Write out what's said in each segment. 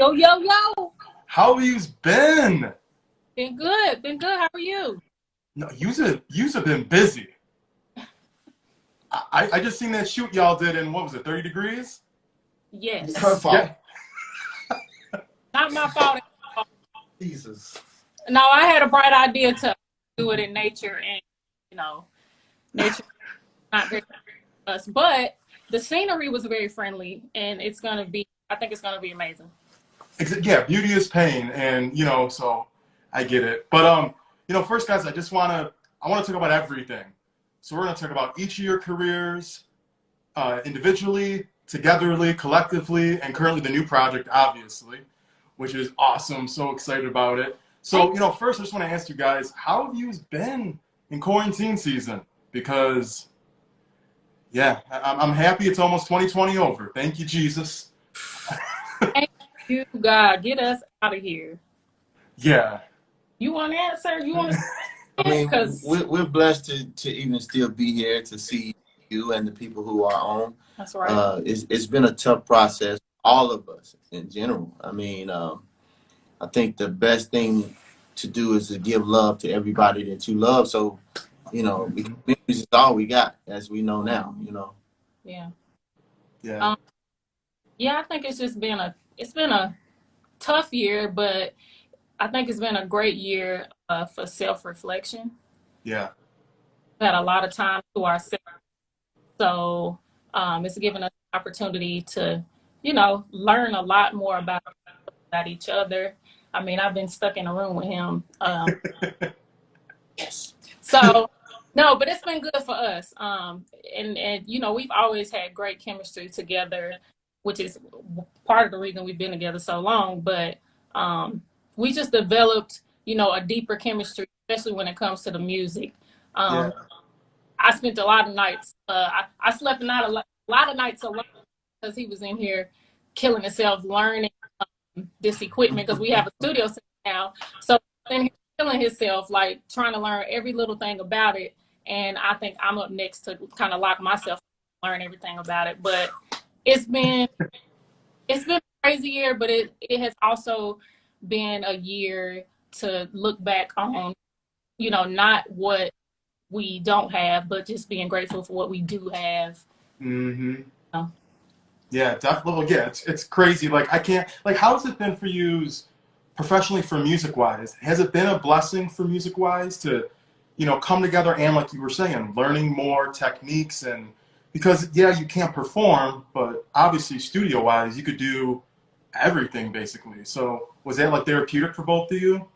Yo, yo, yo. How have you been? Been good. Been good. How are you? No, you've been busy. I just seen that shoot y'all did in, what was it, 30 degrees? Yes. Her fault. Yeah. Not my fault. Jesus. No, I had a bright idea to do it in nature, and nature not very us, but the scenery was very friendly, and I think it's gonna be amazing. Yeah, beauty is pain, and so I get it. But first, guys, I want to talk about everything. So we're gonna talk about each of your careers, individually, togetherly, collectively, and currently the new project, obviously, which is awesome. So excited about it. So first, I just want to ask you guys, how have you been in quarantine season? Because yeah, I'm happy it's almost 2020 over. Thank you, Jesus. Thank you, God. Get us out of here. Yeah. You want to answer? You want to? I mean, we're blessed to even still be here to see you and the people who are on. That's right. It's been a tough process, all of us in general. I mean, I think the best thing to do is to give love to everybody that you love. So, because this is all we got, as we know now. Yeah. Yeah. Yeah, I think it's been a tough year, but I think it's been a great year for self-reflection. Yeah. We had a lot of time to ourselves, so it's given us an opportunity to, learn a lot more about each other. I mean, I've been stuck in a room with him. Yes. So, no, but it's been good for us. And we've always had great chemistry together, which is part of the reason we've been together so long. But we just developed, a deeper chemistry, especially when it comes to the music. Yeah. I spent a lot of nights. I slept not a lot of nights alone because he was in here killing himself learning this equipment, because we have a studio set now. So then he's killing himself, like trying to learn every little thing about it. And I think I'm up next to kind of lock myself, learn everything about it. But it's been a crazy year, but it has also been a year to look back on, not what we don't have, but just being grateful for what we do have. Mm-hmm. Yeah, definitely. Yeah, it's crazy. Like, I can't, like, how has it been for you professionally, for music-wise? Has it been a blessing for music-wise to, come together and, like you were saying, learning more techniques? And because, yeah, you can't perform, but obviously studio-wise, you could do everything basically. So was that like therapeutic for both of you?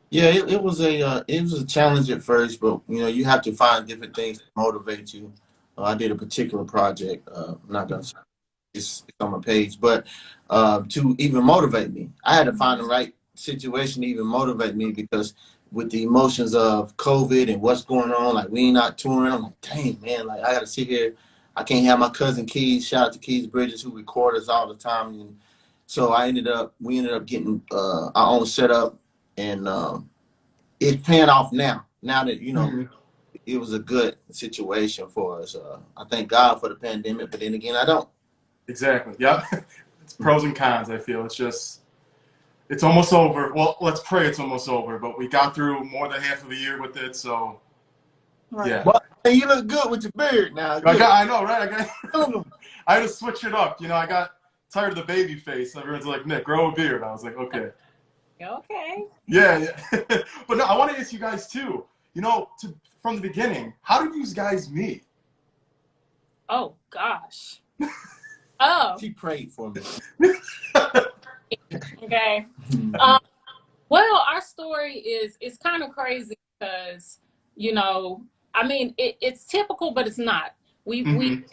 Yeah, it was a challenge at first, but you have to find different things to motivate you. I did a particular project. I'm not gonna say it's on my page, but to even motivate me, I had to find the right situation to even motivate me, because with the emotions of COVID and what's going on, like we not touring, I'm like, dang man, like I gotta sit here. I can't have my cousin Keys, shout out to Keys Bridges, who record us all the time, and so we ended up getting our own setup, and it's paying off now. Now that it was a good situation for us. I thank God for the pandemic, but then again, I don't. Exactly. Yep. It's pros and cons. I feel it's almost over. Well, let's pray it's almost over. But we got through more than half of the year with it, so Right. yeah. But you look good with your beard now. I know, right? I had to switch it up. I got tired of the baby face. Everyone's like, Nick, grow a beard. I was like, okay. Okay. Yeah. But no, I want to ask you guys too. From the beginning, how did you guys meet? Oh gosh. Oh. She prayed for me. Okay. Well, our story is kind of crazy because, I mean, it's typical, but it's not. We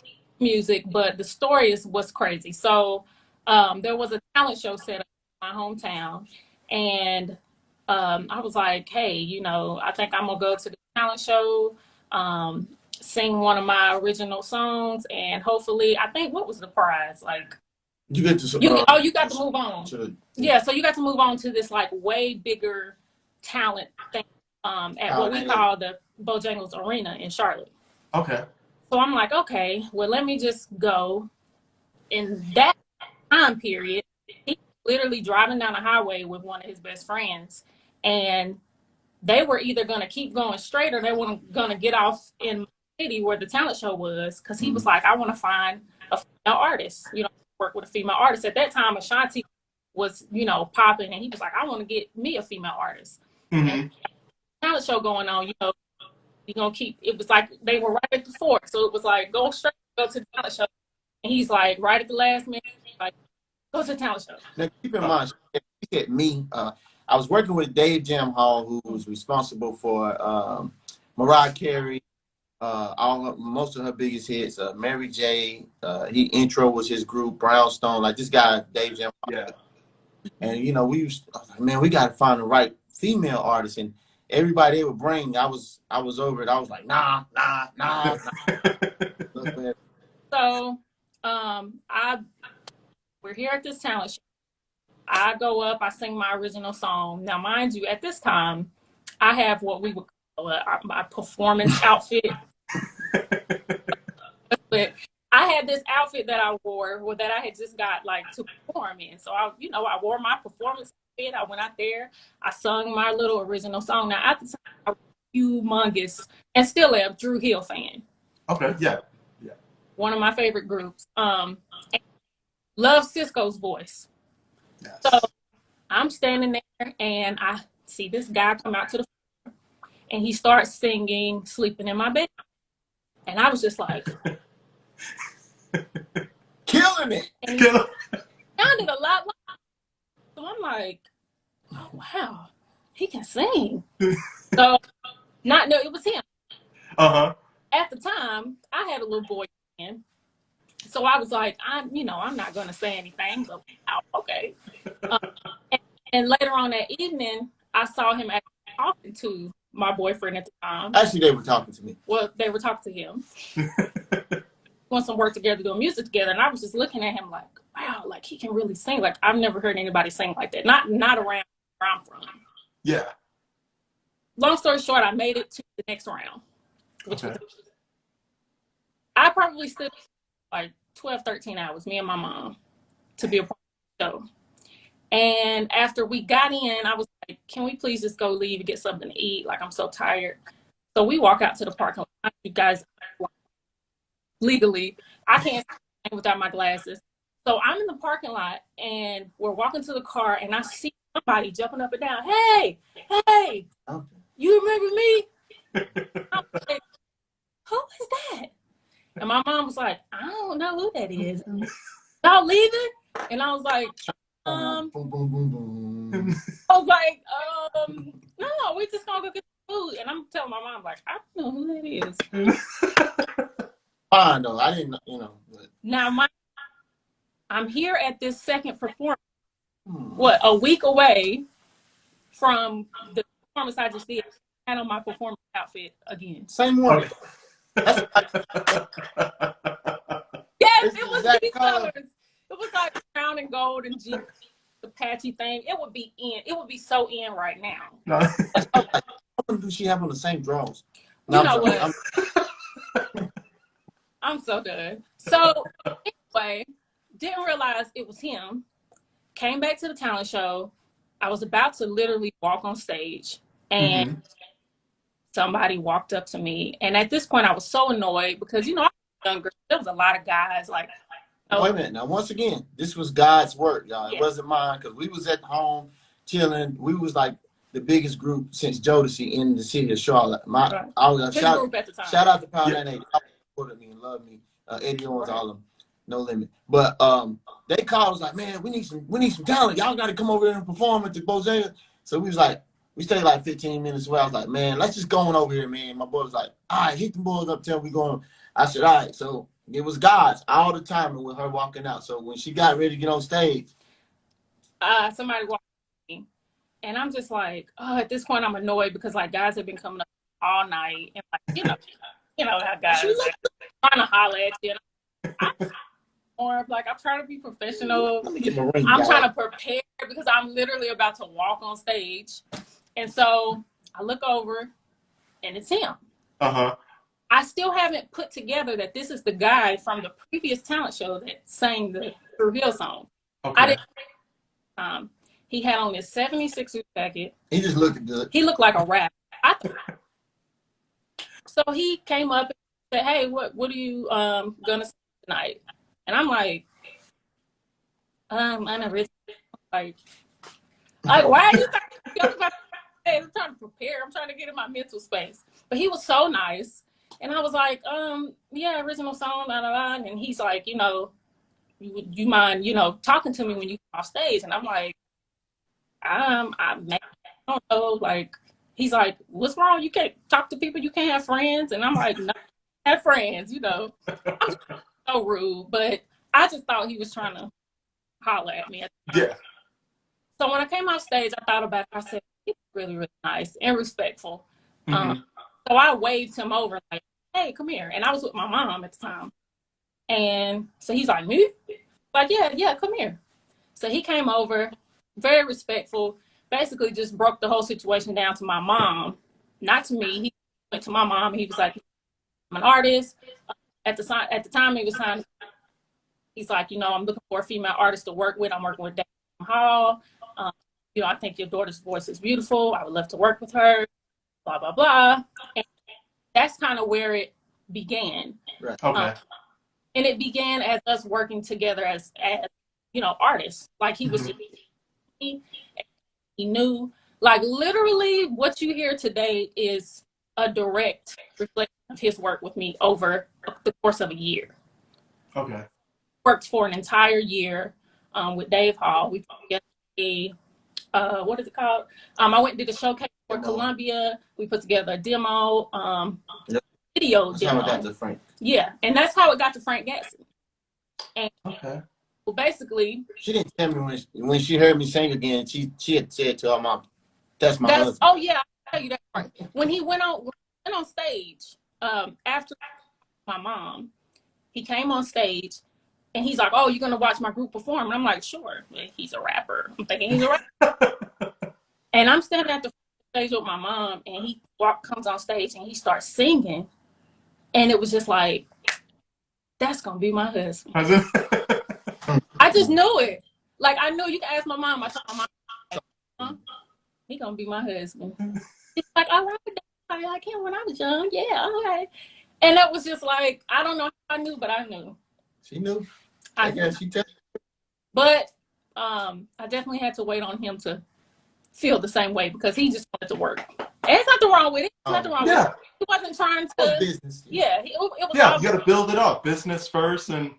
music, but the story is what's crazy. So there was a talent show set up in my hometown, and I was like, hey, I think I'm gonna go to the talent show, sing one of my original songs, and hopefully, I think, what was the prize? Like, you got to move on. Yeah, so you got to move on to this like way bigger talent thing at what we call the Bojangles Arena in Charlotte. Okay. So I'm like, okay, well, let me just go. In that time period, he literally driving down the highway with one of his best friends, and they were either going to keep going straight or they were going to get off in the city where the talent show was, because he was like, I want to find a female artist, you know, work with a female artist. At that time, Ashanti was, you know, popping, and he was like, I want to get me a female artist. And talent show going on, you know, you're going to keep, it was like they were right at the fork. So it was like, go straight, go to the talent show. And he's like, right at the last minute, like, go to the talent show. Now, keep in mind, she hit me. I was working with Dave Jam Hall, who was responsible for Mariah Carey, most of her biggest hits. Mary J. He intro was his group, Brownstone. Like this guy, Dave Jam Hall. Yeah. And you know, I was like, man, we got to find the right female artist. And everybody they would bring, I was over it. I was like, nah. So, we're here at this talent show. I go up, I sing my original song. Now, mind you, at this time, I have what we would call my performance outfit. But I had this outfit that I wore, or that I had just got like to perform in. So I wore my performance outfit. I went out there, I sung my little original song. Now, at the time, I was a humongous, and still am, Drew Hill fan. Okay, yeah. One of my favorite groups. Love Cisco's voice. Yes. So I'm standing there and I see this guy come out to the floor and he starts singing Sleeping in My Bed. And I was just like, killing it. And it sounded a lot like, so I'm like, oh wow, he can sing. So it was him. At the time, I had a little boy in. So I was like, I'm not going to say anything, but okay. And later on that evening, I saw him talking to my boyfriend at the time. Actually, they were talking to me. Well, they were talking to him. Doing some work together, doing music together. And I was just looking at him like, wow, like he can really sing. Like I've never heard anybody sing like that. Not around where I'm from. Yeah. Long story short, I made it to the next round. I probably stood like 12, 13 hours, me and my mom, to be a part of the show. And after we got in, I was like, can we please just go leave and get something to eat? Like, I'm so tired. So we walk out to the parking lot. You guys, legally, I can't see without my glasses. So I'm in the parking lot and we're walking to the car and I see somebody jumping up and down. Hey, you remember me? I'm like, who is that? And my mom was like, I don't know who that is. Y'all leaving? And I was like, Boom, boom, boom, boom. I was like, no, we just gonna go get food. And I'm telling my mom, like, I don't know who that is. Fine though, I didn't, But... Now I'm here at this second performance. A week away from the performance I just did. I had on my performance outfit again. Same one. Yes, it was these colors. It was like brown and gold and jeans, the patchy thing. It would be in. It would be so in right now. No. What does she have on the same drawers? No, you know what? I'm so done. So anyway, didn't realize it was him. Came back to the talent show. I was about to literally walk on stage, and somebody walked up to me. And at this point, I was so annoyed because I was younger. There was a lot of guys like. Wait a minute. Now, once again, this was God's work, y'all. It wasn't mine because we was at home chilling. We was like the biggest group since Jodeci in the city of Charlotte. Shout out to Power 98. They supported me and loved me. Eddie Owens, all of them. No limit. But they called us like, man, we need some talent. Y'all got to come over there and perform at the Bozea. So we was like, we stayed like 15 minutes away. I was like, man, let's just go on over here, man. My boy was like, all right, hit the boys up, tell them we going. I said, all right. So it was God's all the time with her walking out. So when she got ready to get on stage, somebody walked me, and I'm just like, at this point I'm annoyed because like guys have been coming up all night and like you know how guys like, trying to holler at you. Or like I'm trying to be professional. I'm trying to prepare because I'm literally about to walk on stage, and so I look over, and it's him. I still haven't put together that this is the guy from the previous talent show that sang the Drew Hill song. Okay. He had on his 76 jacket. He just looked good. He looked like a rapper. So he came up and said, "Hey, what are you gonna say tonight?" And I'm like, I'm original. Like why are you talking about? I'm trying to prepare. I'm trying to get in my mental space. But he was so nice, and I was like, yeah, original song, blah, blah, blah. And he's like, you mind, talking to me when you come off stage? And I'm like, I don't know. Like, he's like, what's wrong? You can't talk to people. You can't have friends. And I'm like, no, I have friends. I'm just so rude, but I just thought he was trying to holler at me. Yeah. So when I came off stage, I thought about it. I said, he's really, really nice and respectful. So I waved him over, like, hey, come here. And I was with my mom at the time. And so he's like, me? Like, yeah, come here. So he came over, very respectful, basically just broke the whole situation down to my mom, not to me. He went to my mom. He was like, I'm an artist. At the time he was signed, he's like, I'm looking for a female artist to work with. I'm working with Dave Hall. I think your daughter's voice is beautiful. I would love to work with her, blah, blah, blah. And that's kind of where it began. Right. Okay. And it began as us working together as artists. Like he was, he knew, like literally what you hear today is a direct reflection of his work with me over the course of a year. Okay. Worked for an entire year with Dave Hall. We put together what is it called? I went and did a showcase for Columbia. We put together a demo, video that's demo. How it got to Frank. Yeah, and that's how it got to Frank Gatson. And well, basically, she didn't tell me when she heard me sing again. She had said to her mom, "That's my husband." Oh yeah, I'll tell you that part. When he went on stage after my mom, he came on stage. And he's like, "Oh, you're gonna watch my group perform?" And I'm like, "Sure." He's a rapper. I'm thinking he's a rapper. And I'm standing at the stage with my mom, and he comes on stage and he starts singing, and it was just like, "That's gonna be my husband." I just knew it. Like I knew. You can ask my mom. I told my mom, "He gonna be my husband." She's like, "I like that. I can't when I was young. Yeah, all right." And that was just like, I don't know how I knew, but I knew. She knew. I guess she tell. But I definitely had to wait on him to feel the same way because he just wanted to work. And there's nothing wrong with it. There's nothing wrong with it. He wasn't trying to. Business. Yeah, it was. Yeah, you got to build it up, business first, and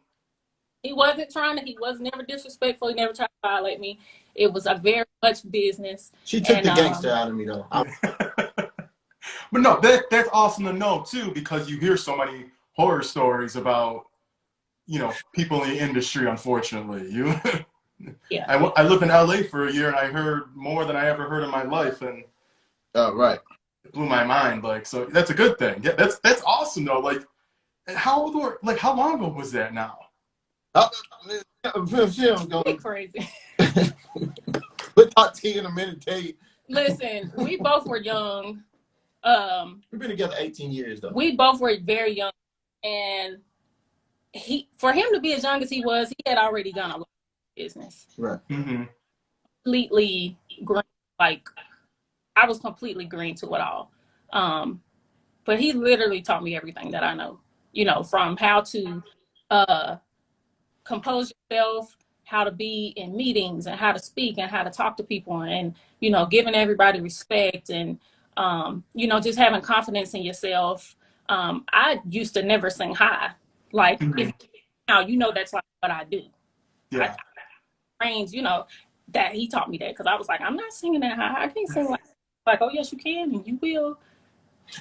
he wasn't trying to. He was never disrespectful. He never tried to violate me. It was a very much business. She took the gangster out of me though. But no, that's awesome to know too, because you hear so many horror stories about people in the industry. Unfortunately, Yeah. I lived in LA for a year, and I heard more than I ever heard in my life, and right, it blew my mind. Like, so that's a good thing. Yeah, that's awesome though. Like, how long ago was that now? Crazy. We'll talk to you in a minute, Tate. Listen, we both were young. We've been together 18 years though. We both were very young, and for him to be as young as he was, he had already done a lot of business. Right. Completely green. Like I was completely green to it all. But he literally taught me everything that I know. From how to compose yourself, how to be in meetings, and how to speak, and how to talk to people, and giving everybody respect, and just having confidence in yourself. I used to never sing high. Like if now that's like what I do. Yeah. I trained, that he taught me that because I was like, I'm not singing that high. I can't sing like oh yes you can and you will.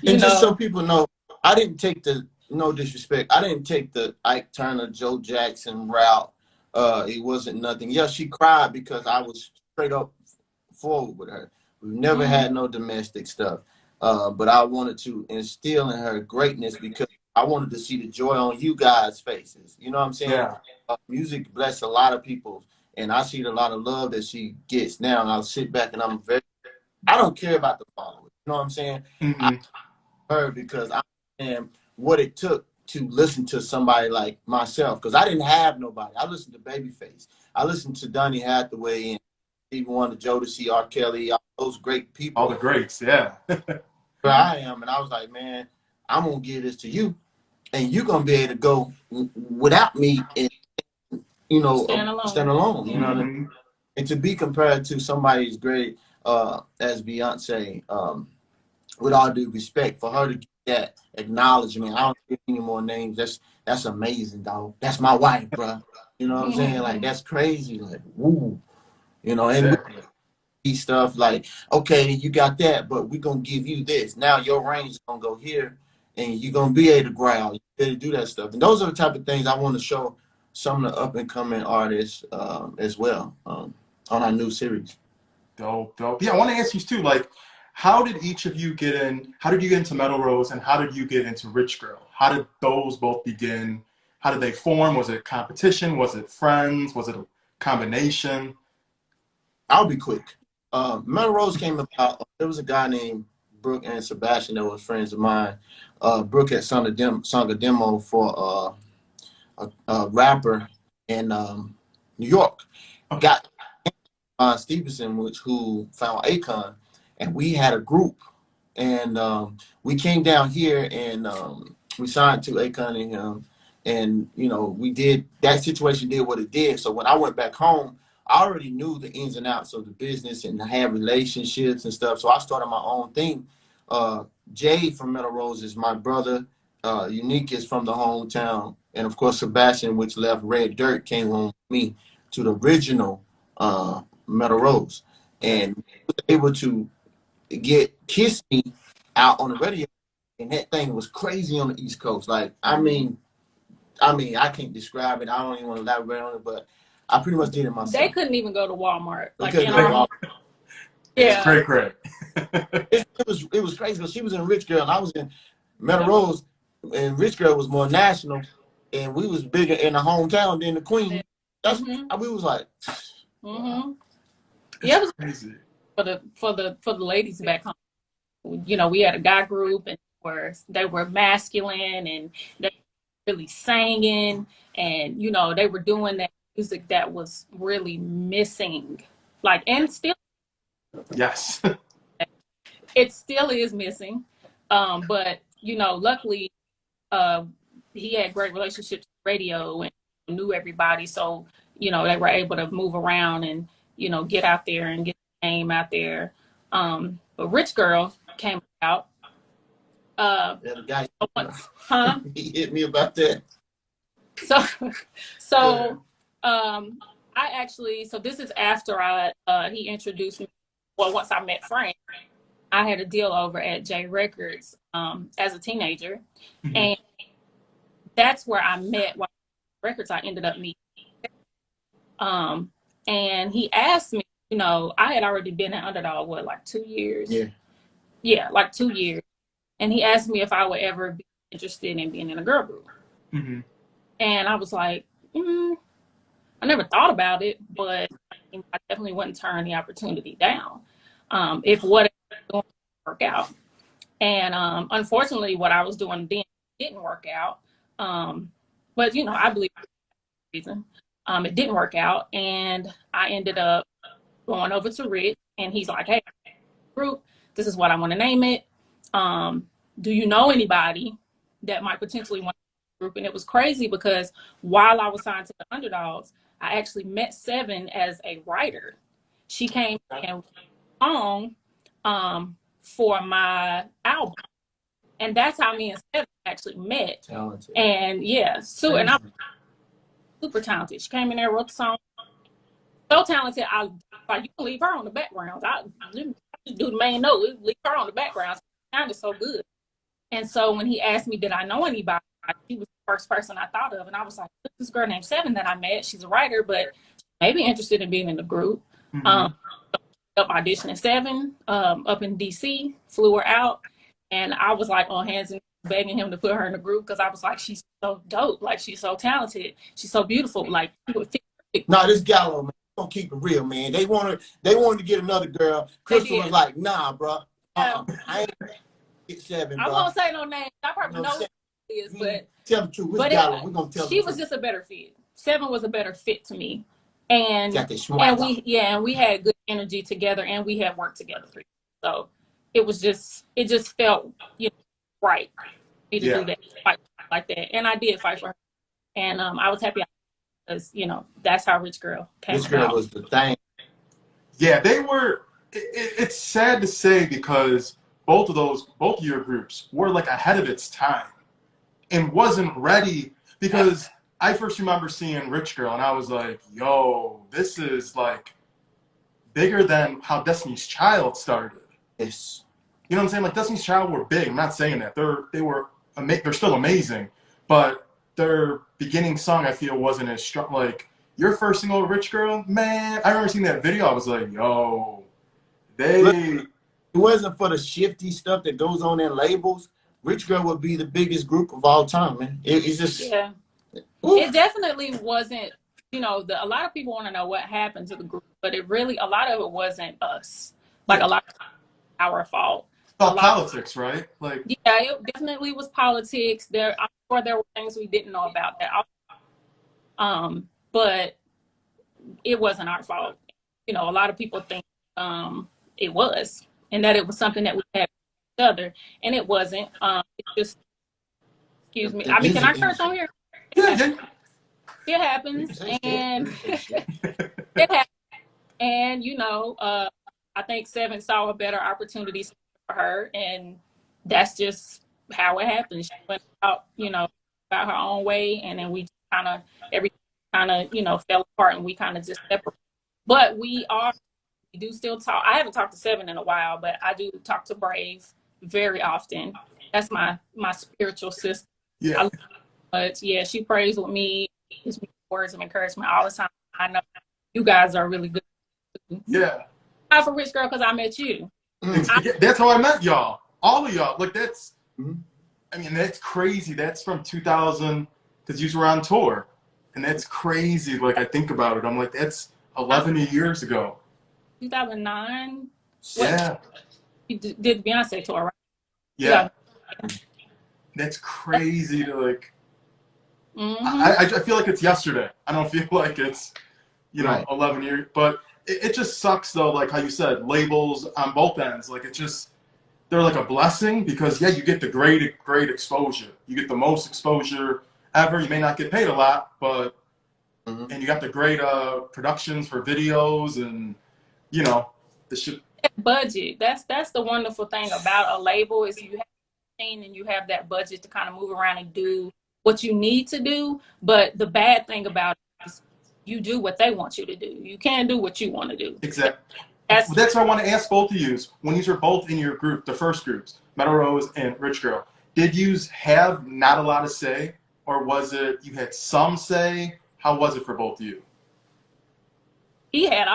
And just so people know, I didn't take no disrespect. I didn't take the Ike Turner, Joe Jackson route. It wasn't nothing. Yeah, she cried because I was straight up forward with her. We've never had no domestic stuff. But I wanted to instill in her greatness because I wanted to see the joy on you guys' faces. You know what I'm saying? Yeah. Music bless a lot of people, and I see a lot of love that she gets now. And I'll sit back and I don't care about the followers. You know what I'm saying? I her because I understand what it took to listen to somebody like myself because I didn't have nobody. I listened to Babyface. I listened to Donny Hathaway Stevie Wonder, Jodeci, R. Kelly, all those great people. All the greats, yeah. Where I am, and I was like, man, I'm gonna give this to you, and you're gonna be able to go without me, and stand alone. You know what I mean? And to be compared to somebody as great as Beyonce, with all due respect, for her to get that acknowledgement, I don't give any more names. That's amazing, dog. That's my wife, bro. You know what I'm saying? Like, that's crazy. Like, woo. You know, and with stuff like, okay, you got that, but we're gonna give you this. Now your range is gonna go here, and you're gonna be able to growl. You're able to do that stuff. And those are the type of things I want to show some of the up and coming artists as well on our new series. Dope. Yeah, I want to ask you too, like, how did each of you get in? How did you get into Metal Rose, and how did you get into Rich Girl? How did those both begin? How did they form? Was it competition? Was it friends? Was it a combination? I'll be quick. Metal Rose came about. There was a guy named Brooke and Sebastian that was friends of mine. Brooke had sung a demo for a rapper in New York. Got Stevenson, who found Akon, and we had a group, and we came down here and we signed to Akon and him, and we did that situation did what it did. So when I went back home, I already knew the ins and outs of the business and had relationships and stuff. So I started my own thing. Jay from Metal Rose is my brother. Unique is from the hometown, and of course Sebastian, which left Red Dirt, came home with me to the original Metal Rose, and was able to get Kiss Me out on the radio, and that thing was crazy on the East Coast. Like, I mean, I can't describe it. I don't even want to elaborate on it, but I pretty much did it myself. They couldn't even go to Walmart. Like, yeah, cray. It was crazy because she was in Rich Girl and I was in Metal Rose, and Rich Girl was more national, and we was bigger in the hometown than the Queen. That's we was like. Yeah, it was crazy for the ladies back home. We had a guy group, and they were masculine, and they were really singing, and they were doing that music that was really missing, like, and still, yes, it still is missing. But luckily, he had great relationships with radio and knew everybody, so they were able to move around and get out there and get the name out there. But Rich Girl came out. The guy, he hit me about that. So I actually, this is after he introduced me. Well, once I met Frank, I had a deal over at J Records as a teenager, and that's where I met Records. I ended up meeting. And he asked me, I had already been an Underdog, like 2 years? Yeah, like 2 years. And he asked me if I would ever be interested in being in a girl group. And I was like, I never thought about it, but I definitely wouldn't turn the opportunity down if what I was doing didn't work out. And unfortunately, what I was doing then didn't work out. But, I believe for a reason. It didn't work out, and I ended up going over to Rich, and he's like, hey, group, this is what I want to name it. Do you know anybody that might potentially want to group? And it was crazy because while I was signed to the Underdogs, I actually met Seven as a writer. She came and song for my album, and that's how me and Seven actually met. Talented. And and I'm super talented. She came in there, wrote the song. So talented, I like, you can leave her on the background. I just do the main note, leave her on the background. It sounded so good. And so when he asked me, did I know anybody? She was the first person I thought of. And I was like, this girl named Seven that I met, she's a writer, but she may be interested in being in the group. Up auditioning Seven up in DC, flew her out. And I was like on hands and begging him to put her in the group because I was like, she's so dope. Like, she's so talented. She's so beautiful. Like, no, this Gallo, man, don't keep it real, man. They wanted to get another girl. Crystal was like, nah, bro. I ain't get Seven, bro. I won't say no names. I probably know who it is, but tell the truth. Gallo. We're gonna tell she was just a better fit. Seven was a better fit to me. and Got the and swagger. we had good energy together, and we had worked together so it just felt, you know, right for me to do Yeah. that, fight like that, and I did fight for her, and I was happy because, you know, that's how Rich Girl came This girl about. was the thing. Yeah, they were. It's sad to say because both of your groups were like ahead of its time and wasn't ready. Because I first remember seeing Rich Girl and I was like, "Yo, this is like bigger than how Destiny's Child started." Yes. You know what I'm saying? Like Destiny's Child were big. I'm not saying that they're still amazing, but their beginning song I feel wasn't as strong. Like your first single, "Rich Girl," man, I remember seeing that video. I was like, "Yo, Look, they." it wasn't for the shifty stuff that goes on in labels, Rich Girl would be the biggest group of all time, man. It's just, Yeah, oof. it definitely wasn't. You know, a lot of people want to know what happened to the group, but a lot of it wasn't us. Like Yeah, a lot of our fault. it's A all lot. politics, right? Like, Yeah, it definitely was politics. I'm sure there were things we didn't know about that. But it wasn't our fault. You know, a lot of people think it was, and that it was something that we had with each other, and it wasn't. It just, excuse me. The I mean, can I music curse on industry. here? It yeah, happens. yeah. It You can happens, say shit. You and can say shit. it happens. And you know, I think Seven saw a better opportunity for her, and that's just how it happened. She went out, you know, about her own way, and then we kind of everything kind of, you know, fell apart, and we kind of just separated. But we do still talk. I haven't talked to Seven in a while, but I do talk to Brave very often. That's my spiritual sister. I Yeah, love her much. Yeah, she prays with me, gives me words of encouragement all the time. I know you guys are really good. yeah. Not for Rich Girl because I met you. I, Mm. That's how I met y'all. All of y'all. Like that's. Mhm. I mean, that's crazy. That's from 2000 because you were on tour, and that's crazy. Like I think about it, I'm like, that's I 11 years ago. 2009. What Yeah, you did Beyonce tour, right? yeah. 2000. That's crazy to like. Mm-hmm. I feel like it's yesterday. I don't feel like it's, Right. 11 years. But it just sucks though, like how you said, labels on both ends. Like it just, they're like a blessing because yeah, you get the great exposure. You get the most exposure ever. You may not get paid a lot, but Mhm. and you got the great productions for videos and the shit. Budget. That's the wonderful thing about a label is you have and you have that budget to kind of move around and do what you need to do. But the bad thing about it is you do what they want you to do. You can't do what you want to do. Exactly. That's That's what I want to ask both of you. When you were both in your group, the first groups, Metal Rose and Rich Girl, did you have not a lot of say, or was it you had some say? How was it for both of you? he had.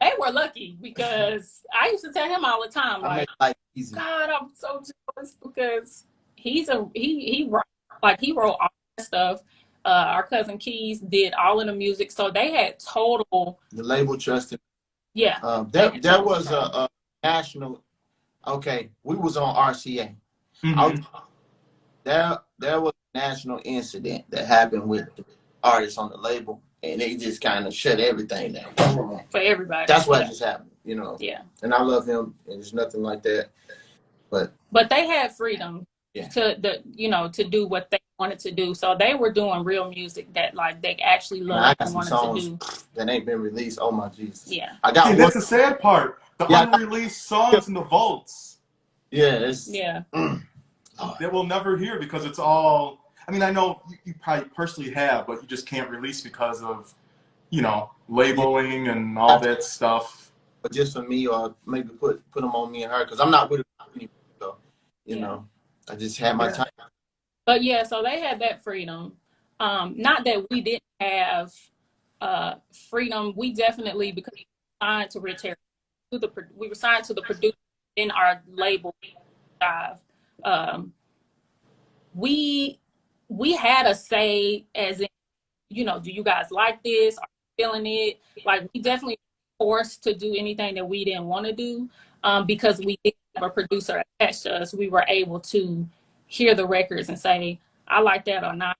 They were lucky because I used to tell him all the time, I like, made life easy. God, I'm so jealous because he wrote, like he wrote all that stuff. Our cousin Keys did all of the music, so they had total, The label trusted. yeah, they There, had there total was control. a national. Okay, we was on RCA. I, Mm-hmm. there was a national incident that happened with artists on the label, and they just kind of shut everything down. For everybody. That's what Yeah, just happened, yeah. And I love him, and there's nothing like that. But But they had freedom yeah, to do what they wanted to do. So they were doing real music that like they actually man, I loved got and some wanted to songs do. that ain't been released. Oh my Jesus! Yeah, I See, got one. that's the sad part. The Yeah, unreleased songs in the vaults yeah. It's yeah. Lord. that we'll never hear because it's all. I mean, I know you probably personally have, but you just can't release because of Yeah, labeling and all have to, that stuff. but just for me, or maybe put them on me and her, because I'm not with her anymore. So, you Yeah. know, I just had my Yeah. time. But yeah, so they had that freedom. Not that we didn't have freedom. We definitely, because we were signed to Rich Harris, we were signed to the producer in our label dive. Um, we we had a say as in, do you guys like this? Are you feeling it? Like we definitely forced to do anything that we didn't want to do, because we didn't have a producer attached to us. We were able to hear the records and say, I like that or not.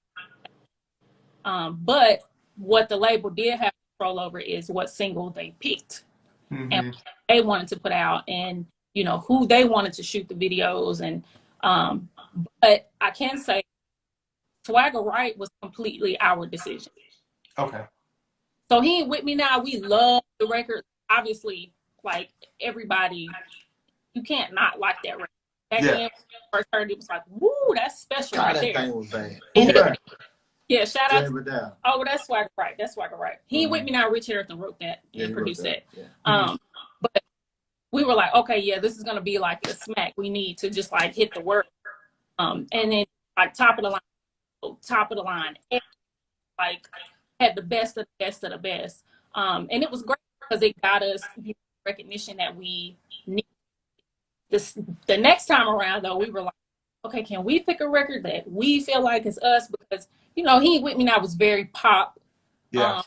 But what the label did have control over is what single they picked Mm-hmm. and what they wanted to put out, and you know who they wanted to shoot the videos. And but I can say Swagger Right was completely our decision. Okay. So he ain't with me now. We love the record. Obviously, like everybody, you can't not like that record. Back then, when I first heard it, was like, woo, that's special God, right that there. thing was bad. And Yeah. yeah, shout out Jam to, it down. oh, that's Swagger Right. That's Swagger Right. He ain't with me now. Rich Harrison wrote that Yeah, and he wrote produced that. Yeah. But we were like, okay, yeah, this is gonna be like a smack. We need to just like hit the word. And then like top of the line, like had the best of the best of the best. And it was great because it got us recognition that we need. This the next time around though, we were like, okay, can we pick a record that we feel like is us? Because you know, He Ain't With Me Now was very pop. Yeah.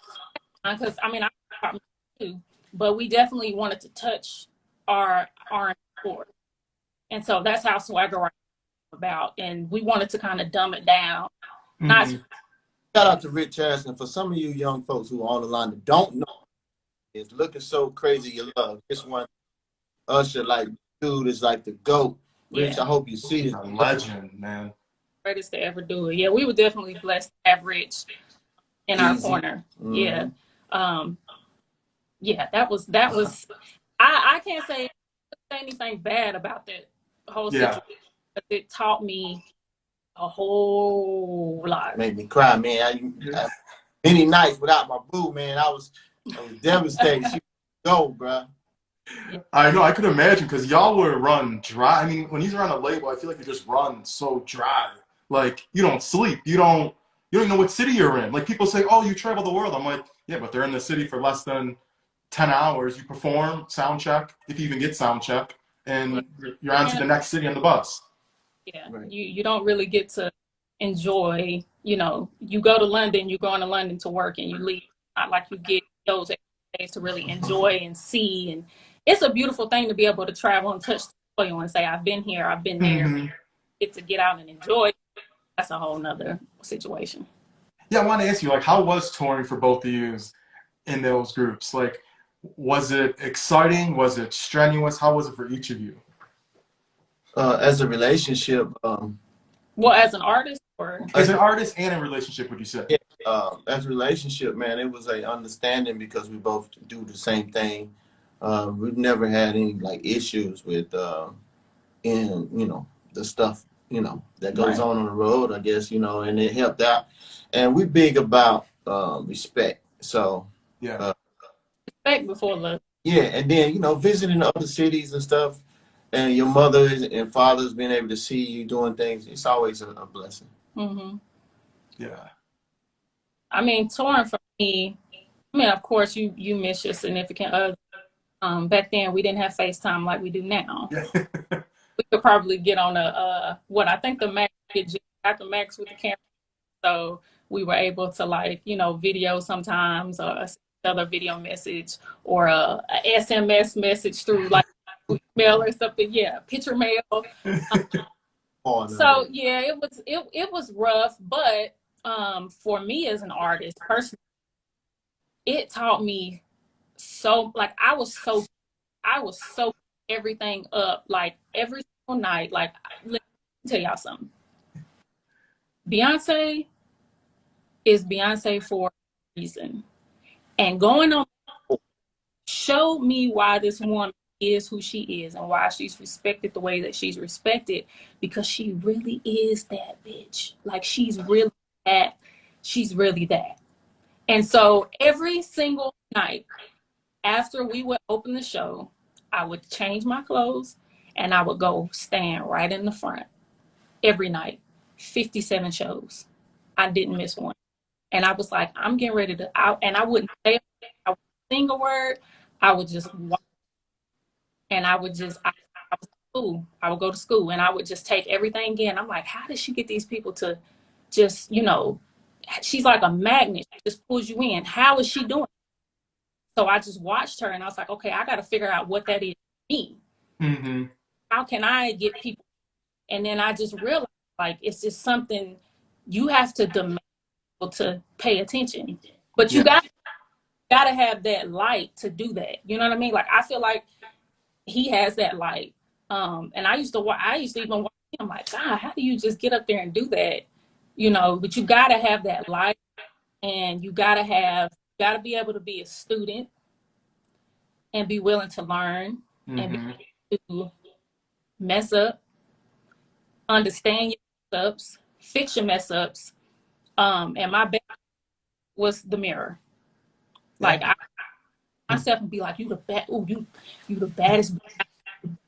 Because I mean, I pop too, but we definitely wanted to touch our chord, and so that's how Swagger Right came about, and we wanted to kind of dumb it down. Not Mm-hmm. Shout out to Rich Harrison. For some of you young folks who are on the line that don't know, it's Looking So Crazy You Love. This one, Usher, like, dude is like the GOAT. Rich, Yeah. I hope you see A this. legend, man. greatest to ever do it. Yeah, we were definitely blessed to have Rich in our corner. Yeah. Yeah, that was I can't say anything bad about that whole situation. It taught me a whole lot. Made me cry, man. I many nights without my boo, man. I was devastated. She go, bro. I know, I could imagine, because y'all would run dry. I mean, when he's around a label, I feel like you just run so dry. Like, you don't sleep. You don't even know what city you're in. Like, people say, oh, you travel the world. I'm like, yeah, but they're in the city for less than 10 hours. You perform, sound check, if you even get sound check, and you're on to the next city on the bus. Yeah, Right. you don't really get to enjoy, you know, you go to London, you're going to London to work and you leave. Not like you get those days to really enjoy and see. And it's a beautiful thing to be able to travel and touch the soil and say, I've been here, I've been there. Mm-hmm. Get to get out and enjoy. That's a whole nother situation. Yeah, I want to ask you, like, how was touring for both of you in those groups? Like, was it exciting? Was it strenuous? How was it for each of you? As a relationship, Well, as an artist or As an artist and in relationship, would you say? as a relationship, man, it was a understanding because we both do the same thing. We've never had any like issues with in the stuff that goes on the road, I guess, and it helped out. And we big about respect. So respect before love. yeah, and then visiting other cities and stuff, and your mother and fathers being able to see you doing things, it's always a blessing. Mm-hmm. Yeah. I mean, touring for me, I mean, of course, you miss your significant other. Back then, we didn't have FaceTime like we do now. We could probably get on I think the Max got the Max with the camera, so we were able to video sometimes, or another video message, or a SMS message through like email or something. Yeah, picture mail. So yeah, it was rough, but for me as an artist personally, it taught me so I was so everything up like every single night. Like, let me tell y'all something. Beyonce is Beyonce for a reason, and going on showed me why this woman is who she is and why she's respected the way that she's respected, because she really is that bitch. Like, she's really that. She's really that. And so every single night after we would open the show, I would change my clothes and I would go stand right in the front every night. 57 shows. I didn't miss one. And I was like, I'm getting ready to out, and I wouldn't say, I wouldn't sing a word. I would just walk, and I was school. I would go to school and I would just take everything in. I'm like, how did she get these people to just, she's like a magnet. She just pulls you in. How is she doing? So I just watched her and I was like, okay, I got to figure out what that is for me. Mm-hmm. How can I get people? And then I just realized, like, it's just something you have to demand people to pay attention. But you got gotta have that light to do that. You know what I mean? Like I feel like he has that light. And I used to even watch him like, God, how do you just get up there and do that? You know, but you gotta have that light, and you gotta be able to be a student and be willing to learn and be able to mess up, understand your mess ups, fix your mess ups. And my best was the mirror. Like I myself and be like, you the best, you the baddest,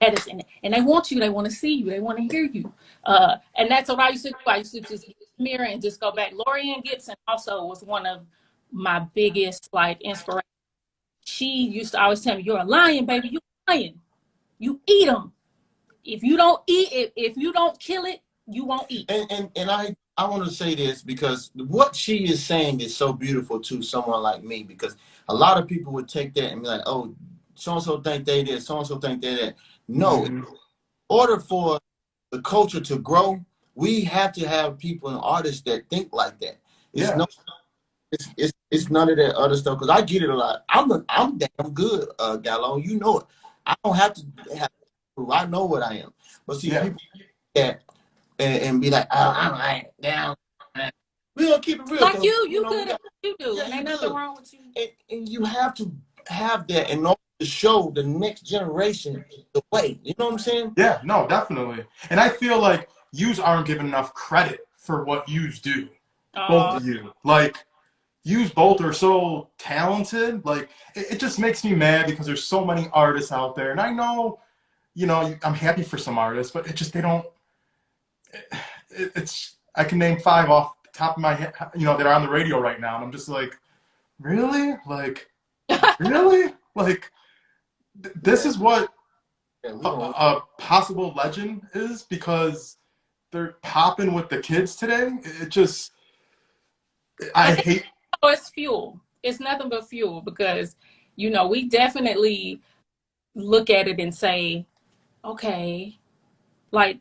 and they want you, they want to see you, they want to hear you. And that's what I used to do. I used to just get the mirror and just go back. Lorianne Gibson also was one of my biggest like inspirations. She used to always tell me, "You're a lion, baby. You lion. You eat them. If you don't eat it, if you don't kill it, you won't eat." And I want to say this because what she is saying is so beautiful to someone like me, because a lot of people would take that and be like, oh, so-and-so think they this, so-and-so think they that. No, in order for the culture to grow, we have to have people and artists that think like that. It's none of that other stuff, because I get it a lot. I'm damn good, Gallo. You know it. I don't have to have proof. I know what I am. But see, people that and be like, oh, I'm like down. We gonna keep it real. Like you good at what you do, and ain't nothing wrong with you. And you have to have that in order to show the next generation the way. You know what I'm saying? Yeah, no, definitely. And I feel like yous aren't given enough credit for what yous do. Both of you. Like, yous both are so talented. Like, it just makes me mad because there's so many artists out there. And I know, you know, I'm happy for some artists, but they don't, I can name 5 off the top of my head, you know, that are on the radio right now. And I'm just like, really? Like, really? Like, this is what a possible legend is, because they're popping with the kids today. It just, I hate. Oh, it's fuel. It's nothing but fuel, because, you know, we definitely look at it and say, okay, like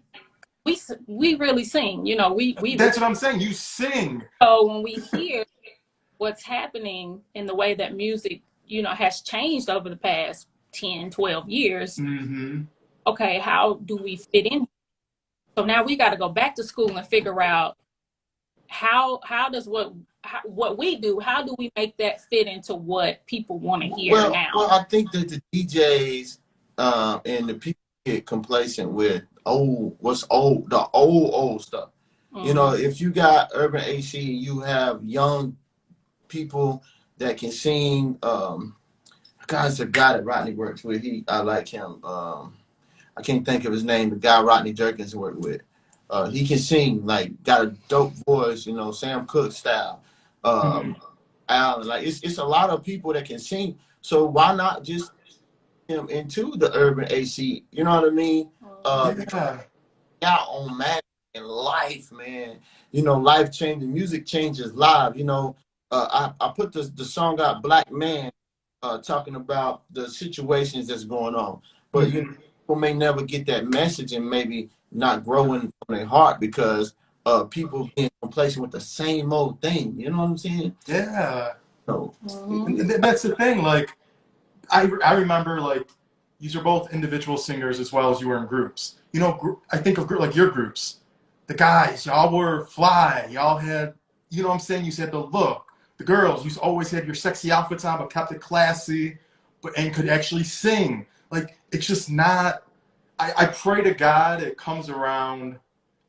we really sing, you know, we That's what I'm saying. You sing. So when we hear what's happening in the way that music, you know, has changed over the past 10, 12 years, okay, how do we fit in? So now we got to go back to school and figure out how does what we do, how do we make that fit into what people want to hear now? Well, I think that the DJs and the people get complacent with the old stuff. You know, if you got Urban AC, you have young people that can sing. Guy's a guy that Rodney works with. I like him. I can't think of his name. The guy Rodney Jerkins worked with. He can sing, like, got a dope voice, you know, Sam Cooke style. Alan, like, it's a lot of people that can sing. So why not just him into the Urban AC? You know what I mean? Out on magic in life, man. You know, life changing music changes live. You know, I put the song out, Black Man, talking about the situations that's going on. But you know, people may never get that message and maybe not growing from their heart because people being complacent with the same old thing. You know what I'm saying? Yeah. So that's the thing. Like, I remember, like, these are both individual singers as well as you were in groups. You know, I think of like your groups. The guys, y'all were fly. Y'all had, you know what I'm saying? You said the look. The girls, you always had your sexy outfits on, but kept it classy, and could actually sing. Like, it's just not. I pray to God it comes around.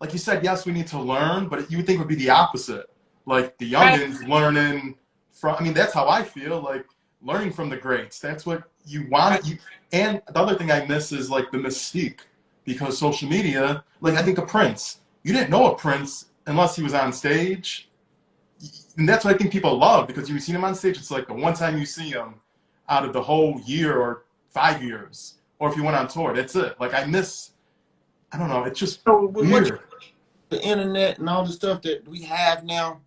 Like you said, yes, we need to learn, but you would think it would be the opposite. Like, the youngins learning from. I mean, that's how I feel. Like, learning from the greats. That's what you want. And the other thing I miss is, like, the mystique, because social media. Like, I think of Prince. You didn't know a Prince unless he was on stage. And that's what I think people love, because you've seen him on stage. It's like the one time you see him out of the whole year or 5 years. Or if you went on tour, that's it. Like, I don't know, it's just weird. The internet and all the stuff that we have now,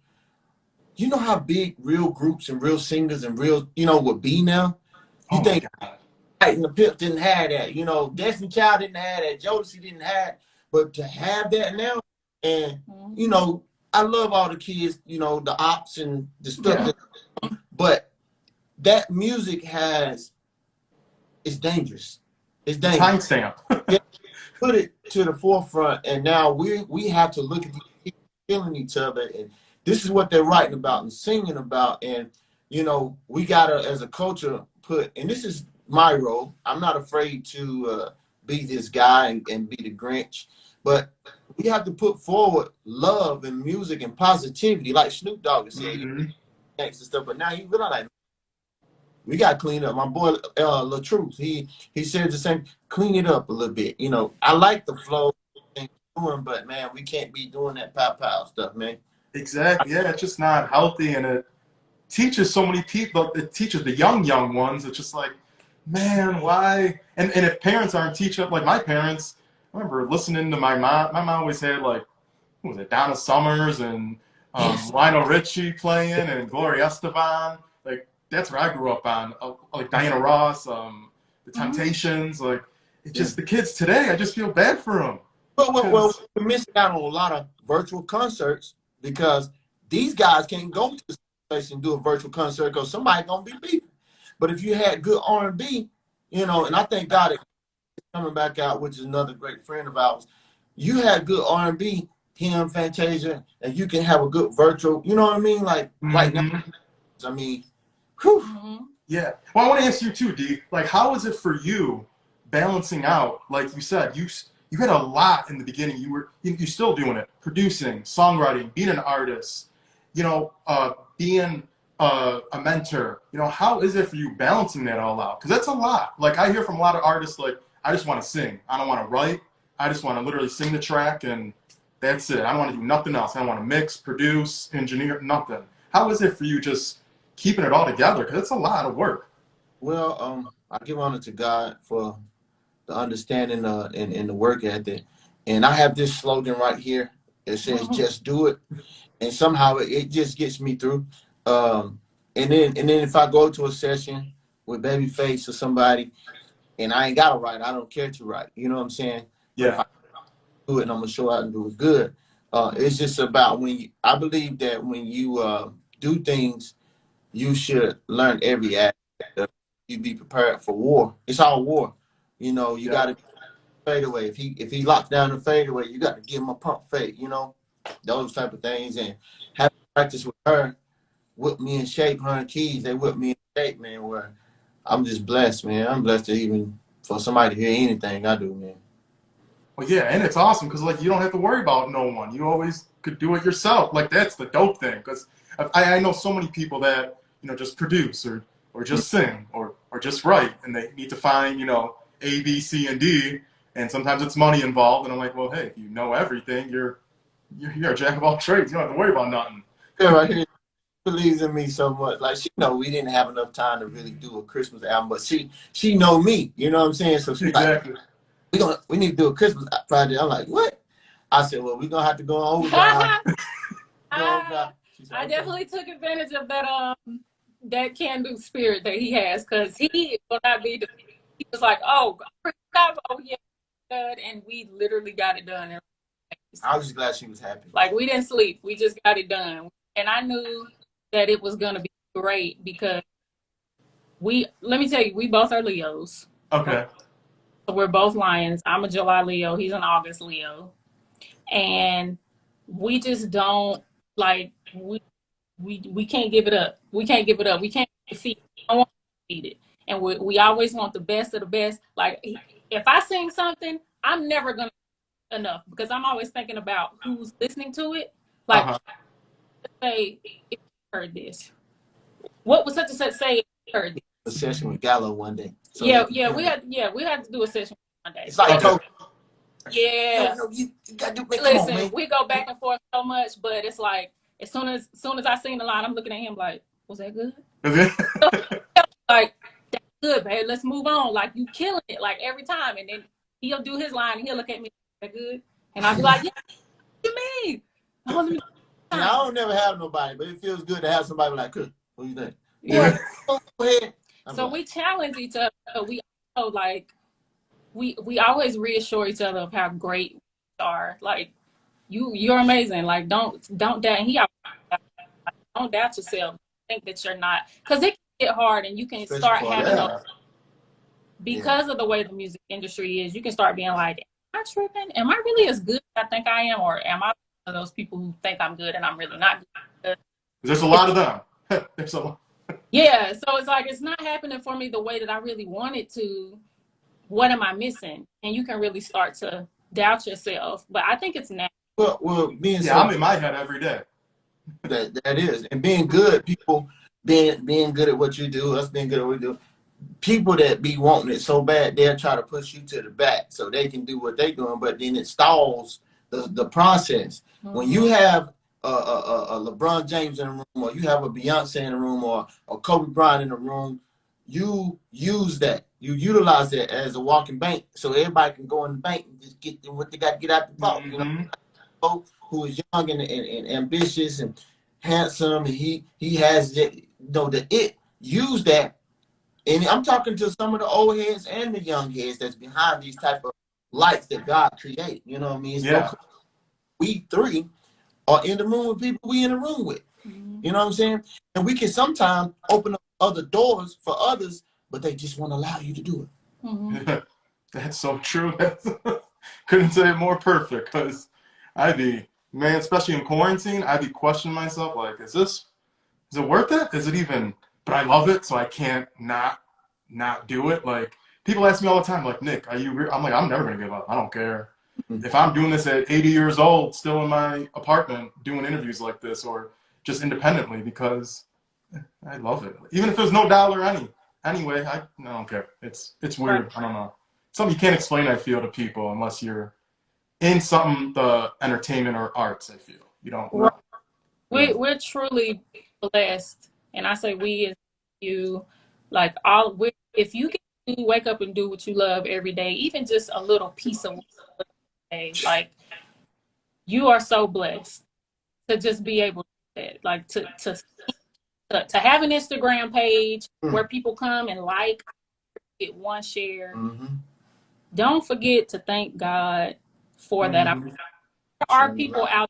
you know how big real groups and real singers and real, you know, would be now? You think and the Pips didn't have that, you know, Destiny Child didn't have that, Jodeci didn't have, but to have that now, and, you know, I love all the kids, you know, the ops and the stuff, but that music it's dangerous. It's The dangerous. timestamp. Yeah, put it to the forefront, and now we have to look at these people killing each other, and this is what they're writing about and singing about, and you know we gotta as a culture put, and this is my role. I'm not afraid to be this guy and be the Grinch, but we have to put forward love and music and positivity, like Snoop Dogg has said, gangsta stuff. But now you realize like, we got to clean up. My boy LaTruth, he said the same. Clean it up a little bit. You know, I like the flow and doing, but man, we can't be doing that pow stuff, man. Exactly. Yeah, it's just not healthy, and it teaches so many people. It teaches the young ones. It's just like, man, why? And if parents aren't teaching, like my parents, I remember listening to my mom. My mom always had like, what was it, Donna Summers and Yes. Lionel Richie playing and Gloria Estefan. Like that's where I grew up on. Like Diana Ross, the Temptations. Like it's just the kids today. I just feel bad for them. Well, we're missing out on a lot of virtual concerts because these guys can't go to the place and do a virtual concert because somebody gonna be beefing. But if you had good R&B, you know, and I thank God it's coming back out, which is another great friend of ours. You had good R&B, him, Fantasia, and you can have a good virtual. You know what I mean? Like right now, I mean, whew. Yeah. Well, I want to ask you too, D. Like, how is it for you balancing out? Like you said, you had a lot in the beginning. You're still doing it, producing, songwriting, being an artist. You know, being a mentor. You know, how is it for you balancing that all out? Because that's a lot. Like I hear from a lot of artists, like I just want to sing. I don't want to write. I just want to literally sing the track and that's it. I don't want to do nothing else. I don't want to mix, produce, engineer, nothing. How is it for you just keeping it all together? Because it's a lot of work. Well, I give honor to God for the understanding and the work ethic. And I have this slogan right here. It says, just do it. And somehow it just gets me through. And then if I go to a session with Babyface or somebody and I ain't got to write, I don't care to write. You know what I'm saying? But if Yeah. I do it and I'm going to show out and do it good, it's just about I believe that when you do things, you should learn every aspect of it. You be prepared for war. It's all war. You know, you got to fade away. If he locks down the fade away, you got to give him a pump fade, you know, those type of things. And having practice with her, whip me in shape, her and Keys, they whip me in shape, man, where I'm just blessed, man. I'm blessed to even for somebody to hear anything I do, man. Well, yeah, and it's awesome because like you don't have to worry about no one. You always could do it yourself. Like that's the dope thing. Because I know so many people that just produce or just sing or just write, and they need to find A, B, C, and D, and sometimes it's money involved. And I'm like, well, hey, if you know everything, you're a jack of all trades. You don't have to worry about nothing. Yeah, right here. Believes in me so much. Like she know we didn't have enough time to really do a Christmas album, but she know me. You know what I'm saying? So she's like, Exactly. we need to do a Christmas project. I'm like, what? I said, well, we're gonna have to go on overdrive. I Said, okay. definitely took advantage of that can-do spirit that he has because he will not be defeated. He was like, oh, yeah, good, and we literally got it done. I was just glad she was happy. Like we didn't sleep, we just got it done, and I knew that it was gonna be great because let me tell you, we both are Leos. Okay. So we're both lions. I'm a July Leo. He's an August Leo. And we just don't like we can't give it up. We can't give it up. We can't defeat it. We don't want to defeat it. And we always want the best of the best. Like if I sing something, I'm never gonna enough because I'm always thinking about who's listening to it. Like say if you heard this. What was such and such say if you heard this? A session with Gallo one day. So we had to do a session one day. It's like yeah. No, you gotta do it. Listen, on, we go back and forth so much, but it's like as soon as I seen the line, I'm looking at him like, was that good? Like, that's good, babe. Let's move on. Like you killing it, like every time. And then he'll do his line and he'll look at me, that good? And I'll be like, yeah, what do you mean? I don't never have nobody, but it feels good to have somebody like, what do you think? Yeah. Go ahead. So we challenge each other. We also like we always reassure each other of how great we are. Like you're amazing. Like don't doubt. And don't doubt yourself. Think that you're not, because it can hit hard, and you can Especially start for having those, yeah. because of the way the music industry is, you can start being like, am I tripping? Am I really as good as I think I am? Or am I one of those people who think I'm good and I'm really not good? There's a lot of them. There's a lot. Yeah, so it's like, it's not happening for me the way that I really want it to. What am I missing? And you can really start to doubt yourself. But I think it's natural. Well, being Yeah, so I'm in my head every day. that is, and being good, people being good at what you do, us being good at what we do. People that be wanting it so bad, they'll try to push you to the back so they can do what they're doing, but then it stalls the process. Mm-hmm. When you have a LeBron James in the room, or you have a Beyonce in the room, or Kobe Bryant in the room, you use that. You utilize that as a walking bank, so everybody can go in the bank and just get what they got to get out the vault. Mm-hmm. You know, who is young and ambitious and handsome, and he has the, you know, the it. Use that. And I'm talking to some of the old heads and the young heads that's behind these type of lights that God create. You know what I mean? It's Yeah. We three are in the room with people we in the room with. Mm-hmm. You know what I'm saying? And we can sometimes open up other doors for others, but they just won't allow you to do it. Mm-hmm. That's so true. Couldn't say it more perfect, because I'd be, man, especially in quarantine, I'd be questioning myself, like, is it worth it? Is it even, but I love it, so I can't not do it. Like, people ask me all the time, like, Nick, are you I'm like, I'm never going to give up. I don't care. Mm-hmm. If I'm doing this at 80 years old, still in my apartment, doing interviews like this, or just independently, because I love it. Even if there's no dollar anyway, I don't care. It's weird. Right. I don't know. Something you can't explain, I feel, to people unless you're in something, the entertainment or arts, I feel. You don't know. Right. We're truly blessed. And I say we as you, like if you can wake up and do what you love every day, even just a little piece of day, like, you are so blessed to just be able to do that. Like to have an Instagram page where people come and like, get one share. Mm-hmm. Don't forget to thank God for that. There are people out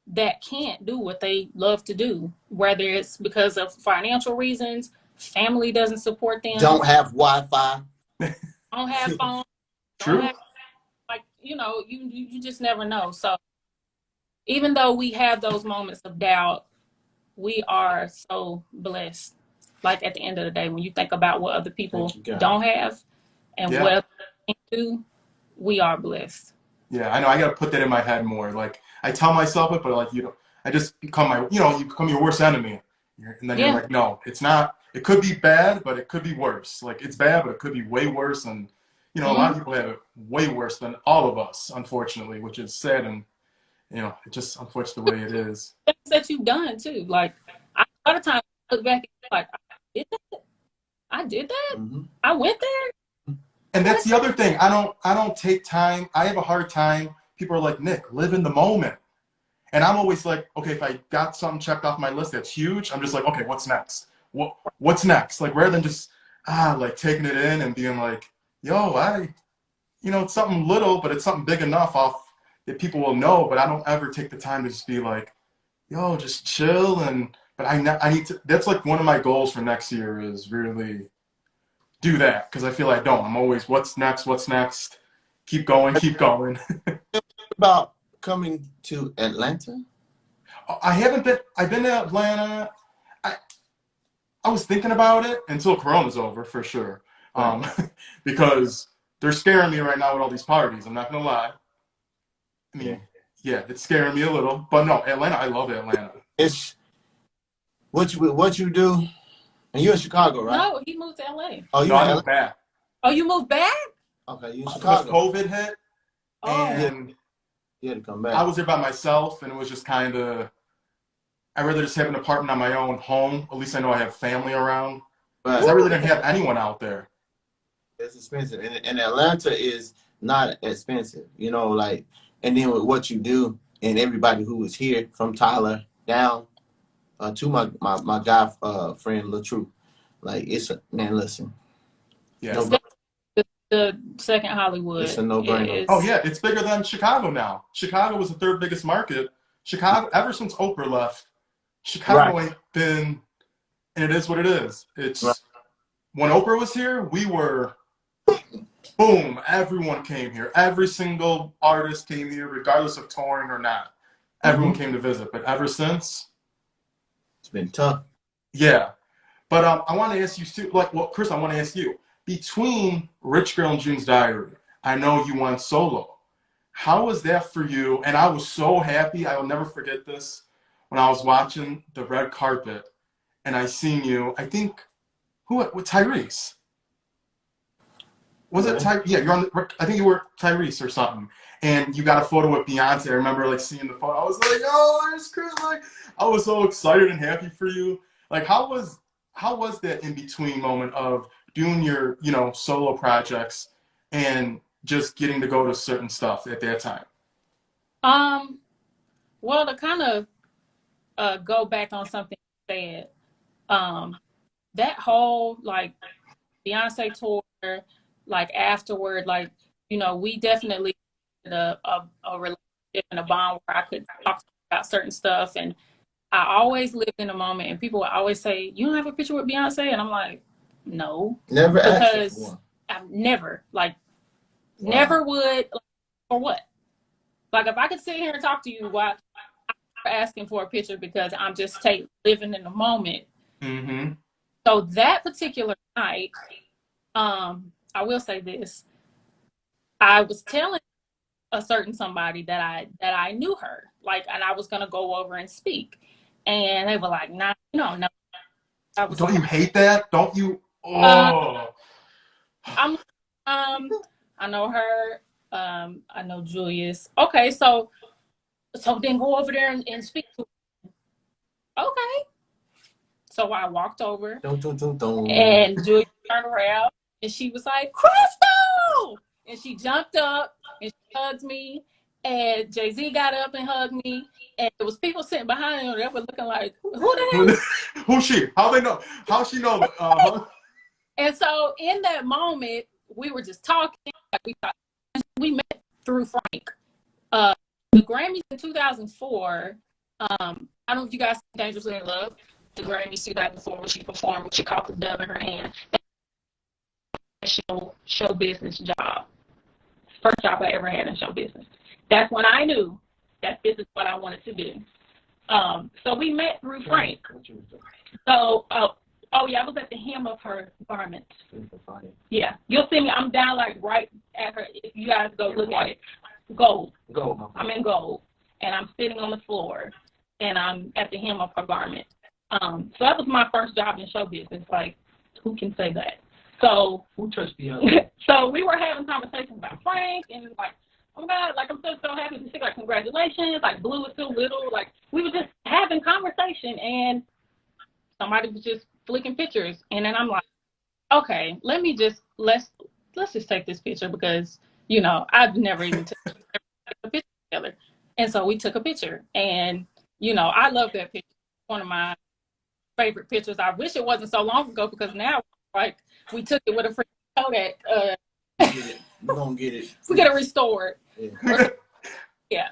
that can't do what they love to do, whether it's because of financial reasons, family doesn't support them, Don't have Wi-Fi, don't have phones, True. don't have, like, you know, you just never know. So even though we have those moments of doubt, we are so blessed. Like, at the end of the day, when you think about what other people don't have and what other people can do, we are blessed. Yeah, I know. I got to put that in my head more. Like, I tell myself it, but like, I just become you become your worst enemy. And then you're like, no, it's not. It could be bad, but it could be worse. Like, it's bad, but it could be way worse. And, a lot of people have it way worse than all of us, unfortunately, which is sad. And, it's just unfortunate the way it is. Things that you've done too. Like, a lot of times I look back and like, I did that? Mm-hmm. I went there? And that's the other thing. I don't take time. I have a hard time. People are like, Nick, live in the moment. And I'm always like, okay, if I got something checked off my list that's huge, I'm just like, okay, what's next? What's next? Like, rather than just like taking it in and being like, yo, it's something little, but it's something big enough that people will know. But I don't ever take the time to just be like, yo, just chill. But I need to. That's like one of my goals for next year is really do that, because I feel I don't. I'm always, what's next? Keep going. About coming to Atlanta? I haven't been. I've been to Atlanta. I was thinking about it until Corona's over, for sure. Because they're scaring me right now with all these parties. I'm not gonna lie. I mean, yeah, it's scaring me a little. But no, Atlanta. I love Atlanta. It's what you do. And you're in Chicago, right? No, he moved to LA. Oh, I moved back. Oh, you moved back? Okay, you in Because Chicago. COVID hit, and you had to come back. I was there by myself, and it was just kind of. I'd rather just have an apartment on my own home. At least I know I have family around. Because I really didn't have anyone out there. It's expensive, and Atlanta is not expensive. Like, and then with what you do, and everybody who is here, from Tyler down to my guy friend LaTrue, like, it's man, listen. Yeah. No, the second Hollywood. It's a no-brainer. Oh yeah, it's bigger than Chicago now. Chicago was the third biggest market. Chicago, ever since Oprah left, Chicago ain't been and it is what it is. Right. It's when Oprah was here, we were boom. Everyone came here. Every single artist came here, regardless of touring or not. Everyone came to visit. But ever since, it's been tough. yeah. But I want to ask you too. Like, well, Chris, I want to ask you. Between Rich Girl and June's Diary, I know you went solo. How was that for you? And I was so happy. I will never forget this. When I was watching the red carpet, and I seen you. I think with Tyrese. Was it Ty? Yeah, you're on. I think you were Tyrese or something, and you got a photo with Beyonce. I remember like seeing the photo. I was like, oh, there's Chris. Like, I was so excited and happy for you. Like, how was that in between moment of doing your solo projects and just getting to go to certain stuff at that time? Well, to kind of go back on something you said, that whole like Beyonce tour, like afterward, like we definitely had a relationship and a bond where I could talk about certain stuff, and I always lived in the moment. And people would always say, "You don't have a picture with Beyonce," and I'm like, "No, Never asked because for I've never one. never would for what? Like if I could sit here and talk to you while I'm asking for a picture because I'm just living in the moment." Mm-hmm. So that particular night, I will say this. I was telling a certain somebody that I knew her, like, and I was gonna go over and speak, and they were like, "Nah, no." I was Don't like, you hate that? Don't you? uh, Oh. I'm, I know her, I know Julius. Okay, so then go over there and speak to her. Okay. So I walked over, and Julius turned around, and she was like, "Crystal!" And she jumped up and she hugged me, and Jay-Z got up and hugged me, and there was people sitting behind him that were looking like, "Who the hell?" Who's she? How they know? How she know that? And so in that moment, we were just talking. Like we met through Frank. The Grammys in 2004. I don't know if you guys see Dangerously in Love. The Grammys 2004 when she performed with She Caught the Dove in her hand. Show business job. First job I ever had in show business. That's when I knew that this is what I wanted to do. So we met through Frank. So, oh yeah, I was at the hem of her garment. Yeah, you'll see me. I'm down like right at her. If you guys go look at it, gold. I'm in gold, and I'm sitting on the floor, and I'm at the hem of her garment. So that was my first job in show business. Like, who can say that? So Who touched the other? So we were having conversations about Frank, and like, oh my God, like I'm so happy to see. Like, congratulations. Like, Blue is still little. Like, we were just having conversation, and somebody was just flicking pictures, and then I'm like, okay, let's just take this picture because I've never even taken a picture together, and so we took a picture, and I love that picture. One of my favorite pictures. I wish it wasn't so long ago because now like we took it with a free Kodak. We're gonna get it. We get it restored. Yeah. Yeah.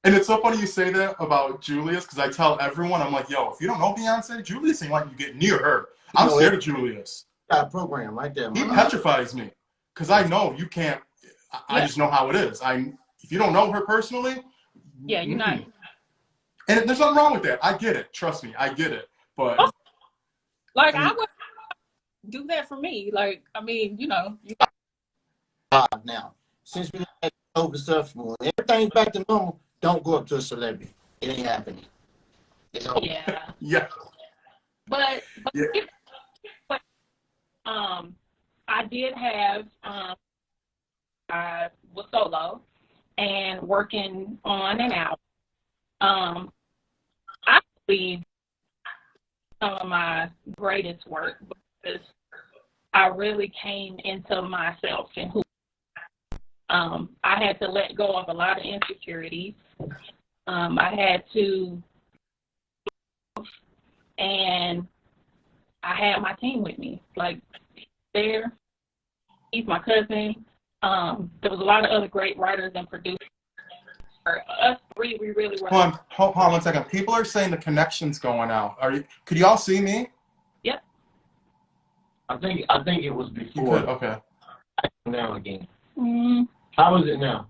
And it's so funny you say that about Julius because I tell everyone, I'm like, yo, if you don't know Beyonce, Julius ain't like you get near her. I'm scared of Julius. Got a program right there. He petrifies me because I know you can't. I just know how it is. If you don't know her personally, yeah, you're not. And there's nothing wrong with that. I get it. Trust me, I get it. But like I would do that for me. Like, I mean, you now since we had over stuff, everything's back to normal. Don't go up to a celebrity. It ain't happening. It's over. Yeah. Yeah. But Yeah. I did have I was solo and working on and out. I believe some of my greatest work because I really came into myself and who I had to let go of a lot of insecurities. I had to, and I had my team with me. Like there, he's my cousin. There was a lot of other great writers and producers. For us three, we really were. Hold on 1 second. People are saying the connection's going out. Could you all see me? I think it was You before. could, okay. Now again. Mm. How is it now?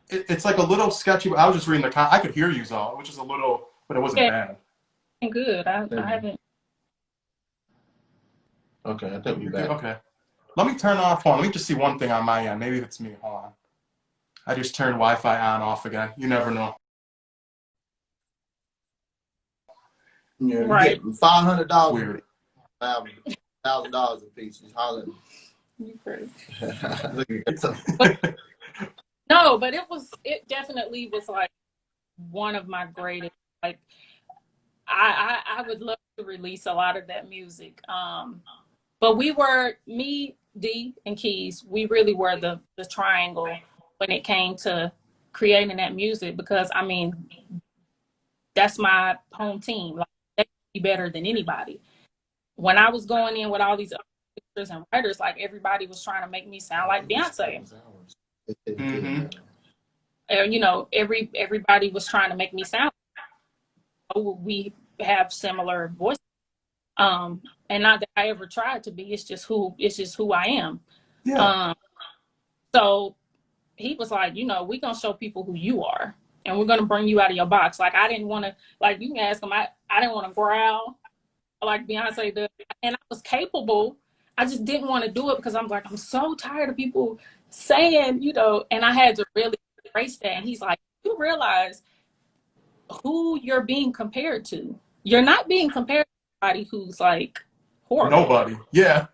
It's like a little sketchy. I was just reading the I could hear you, Zal, which is a little, but it wasn't Yeah, bad. good. I haven't. Okay, I think we're You're back. good. Okay. Let me turn off. Hold on. Let me just see one thing on my end. Maybe it's me. Hold on. I just turned Wi-Fi on off again. You never know. Yeah, Right. you get $500. Weird. $1,000 a piece. Just holler. You crazy. Look at that. But, no, but it definitely was like one of my greatest. Like I would love to release a lot of that music. But we were, me, D, and Keys, we really were the triangle when it came to creating that music, because I mean, that's my home team. Like, they can be better than anybody. When I was going in with all these other producers and writers, like everybody was trying to make me sound like Beyonce. Mm-hmm. And you know, everybody was trying to make me sound. We have similar voices. And not that I ever tried to be. It's just who I am. Yeah. So he was like, you know, we're gonna show people who you are, and we're gonna bring you out of your box. Like, I didn't want to, like, you can ask him. I didn't want to growl like Beyonce did, and I was capable. I just didn't want to do it because I'm like, I'm so tired of people saying, you know, and I had to really embrace that. And he's like, you realize who you're being compared to. You're not being compared to somebody who's like horrible. Nobody. Yeah.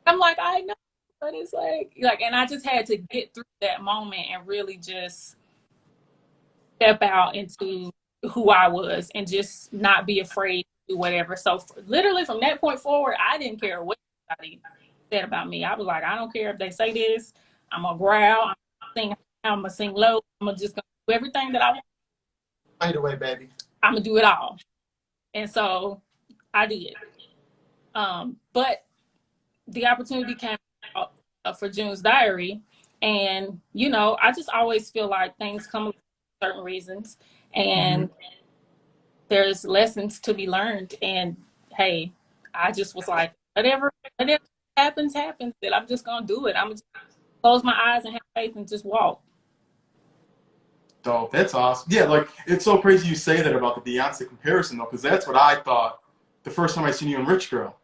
I'm like, I know, but it's like, and I just had to get through that moment and really just step out into who I was and just not be afraid to do whatever. So literally from that point forward, I didn't care what anybody said about me. I was like, I don't care if they say this. I'm gonna growl. I'm gonna sing low. I'm gonna just do everything that I want. Fade away, baby. I'm gonna do it all. And so I did. But the opportunity came for June's Diary. And, you know, I just always feel like things come with certain reasons. And there's lessons to be learned. And, hey, I just was like, whatever happens, happens. That I'm just going to do it. I'm going to close my eyes and have faith and just walk. Dope. That's awesome. Yeah, like, it's so crazy you say that about the Beyonce comparison, though, because that's what I thought the first time I seen you in Rich Girl.